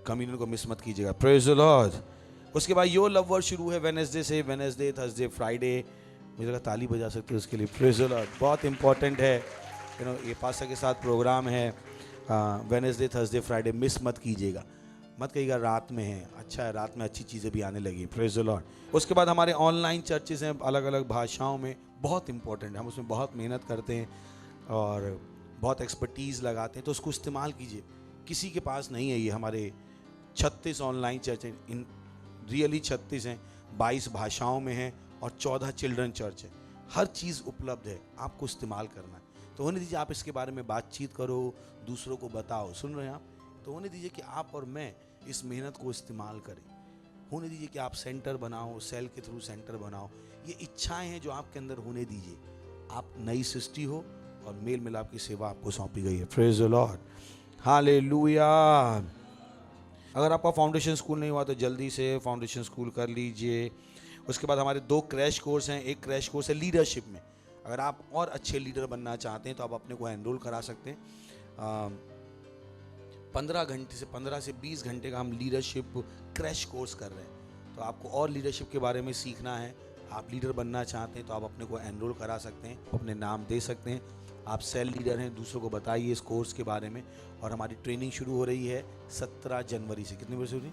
कम्युनियन को मिस मत कीजिएगा। Praise the Lord. उसके बाद योर लव वर्ड शुरू है वेडनेसडे से, वेडनेसडे, थर्सडे, फ्राइडे। मुझे लगा ताली बजा सकते हो उसके लिए। Praise the Lord. बहुत इंपॉर्टेंट है, ये पास्टर के साथ प्रोग्राम है। वेडनेसडे, थर्सडे, फ्राइडे मिस मत कीजिएगा। मत कहिएगा रात में है, अच्छा है, रात में अच्छी चीज़ें भी आने लगी। Praise the Lord. उसके बाद हमारे ऑनलाइन चर्चेस हैं अलग अलग भाषाओं में, बहुत इंपॉर्टेंट है। हम उसमें बहुत मेहनत करते हैं और बहुत एक्सपर्टीज़ लगाते हैं, तो उसको इस्तेमाल कीजिए। किसी के पास नहीं है ये। हमारे 36 ऑनलाइन चर्च हैं, इन रियली 36 हैं, 22 भाषाओं में हैं और 14 चिल्ड्रन चर्च है। हर चीज़ उपलब्ध है, आपको इस्तेमाल करना है। तो होने दीजिए आप इसके बारे में बातचीत करो, दूसरों को बताओ। सुन रहे हैं आप? तो होने दीजिए कि आप और मैं इस मेहनत को इस्तेमाल करें। होने दीजिए कि आप सेंटर बनाओ, सेल के थ्रू सेंटर बनाओ। ये इच्छाएं हैं जो आपके अंदर होने दीजिए। आप नई सृष्टि हो और मेल मिलाप की सेवा आपको सौंपी गई है। Praise the lord, hallelujah. अगर आपका फाउंडेशन स्कूल नहीं हुआ तो जल्दी से फाउंडेशन स्कूल कर लीजिए। उसके बाद हमारे 2 क्रैश कोर्स हैं। एक क्रैश कोर्स है लीडरशिप में। अगर आप और अच्छे लीडर बनना चाहते हैं तो आप अपने को एनरोल करा सकते हैं। 15 से 20 घंटे का हम लीडरशिप क्रैश कोर्स कर रहे हैं। तो आपको और लीडरशिप के बारे में सीखना है, आप लीडर बनना चाहते हैं तो आप अपने को एनरोल करा सकते हैं, अपने नाम दे सकते हैं। आप सेल लीडर हैं, दूसरों को बताइए इस कोर्स के बारे में। और हमारी ट्रेनिंग शुरू हो रही है 17 जनवरी से। कितने बजे से हो रही?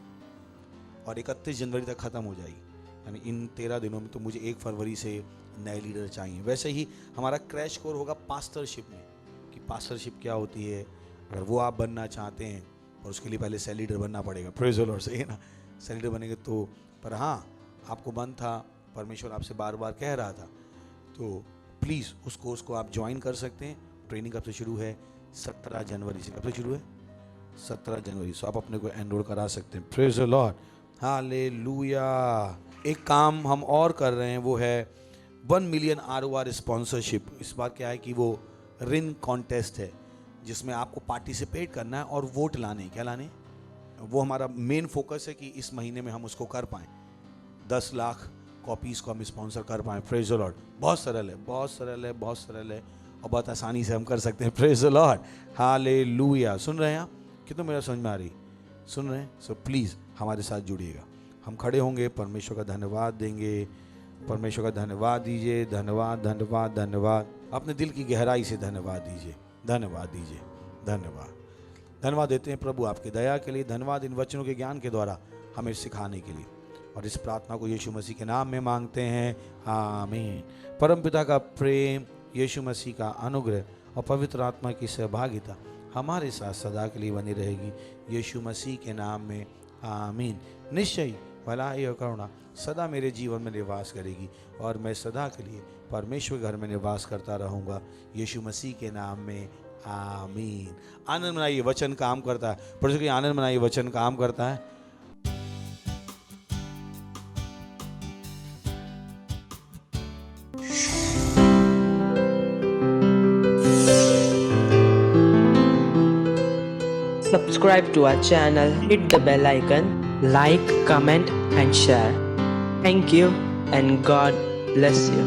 और 31 जनवरी तक ख़त्म हो जाएगी। यानी इन 13 दिनों में। तो मुझे 1 फरवरी से नए लीडर चाहिए। वैसे ही हमारा क्रैश कोर्स होगा पास्टरशिप में, कि पास्टरशिप क्या होती है। अगर वो आप बनना चाहते हैं और उसके लिए पहले सेल लीडर बनना पड़ेगा। Praise the Lord. सही है ना? सेल लीडर बनेंगे तो। पर हाँ, आपको मन था, परमेश्वर आपसे बार बार कह रहा था, तो प्लीज़ उस कोर्स को आप ज्वाइन कर सकते हैं। ट्रेनिंग कब से शुरू है? 17 जनवरी से। कब से शुरू है? 17 जनवरी से। आप अपने को एनरोल करा सकते हैं। Praise the lord, hallelujah. एक काम हम और कर रहे हैं, वो है 1 मिलियन ROR स्पॉन्सरशिप। इस बार क्या है कि वो रिन कॉन्टेस्ट है जिसमें आपको पार्टिसिपेट करना है और वोट लाने। क्या लाने? वो हमारा मेन फोकस है कि इस महीने में हम उसको कर पाएँ। 10 लाख कॉपीज़ को हम स्पॉन्सर कर पाएँ। Praise the Lord. बहुत सरल है, बहुत सरल है, बहुत सरल है और बहुत आसानी से हम कर सकते हैं। Praise the lord, hallelujah. सुन रहे हैं आप? कितना मेरा समझ में आ रही? सुन रहे हैं? सो प्लीज़ हमारे साथ जुड़िएगा। हम खड़े होंगे, परमेश्वर का धन्यवाद देंगे। परमेश्वर का धन्यवाद दीजिए। धन्यवाद, धन्यवाद, धन्यवाद। अपने दिल की गहराई से धन्यवाद दीजिए, धन्यवाद दीजिए, धन्यवाद। धन्यवाद देते हैं प्रभु आपकी दया के लिए। धन्यवाद इन वचनों के ज्ञान के द्वारा हमें सिखाने के लिए। और इस प्रार्थना को यीशु मसीह के नाम में मांगते हैं, आमीन। परमपिता का प्रेम, यीशु मसीह का अनुग्रह और पवित्र आत्मा की सहभागिता हमारे साथ सदा के लिए बनी रहेगी। यीशु मसीह के नाम में, आमीन। निश्चय भलाई और करुणा सदा मेरे जीवन में निवास करेगी और मैं सदा के लिए परमेश्वर घर में निवास करता रहूँगा। यीशु मसीह के नाम में, आमीन। आनंद मनाइए, वचन काम करता है। परमेश्वर की आनंद मनाइए, वचन काम करता है। Subscribe to our channel, hit the bell icon, like, comment and share. Thank you and God bless you.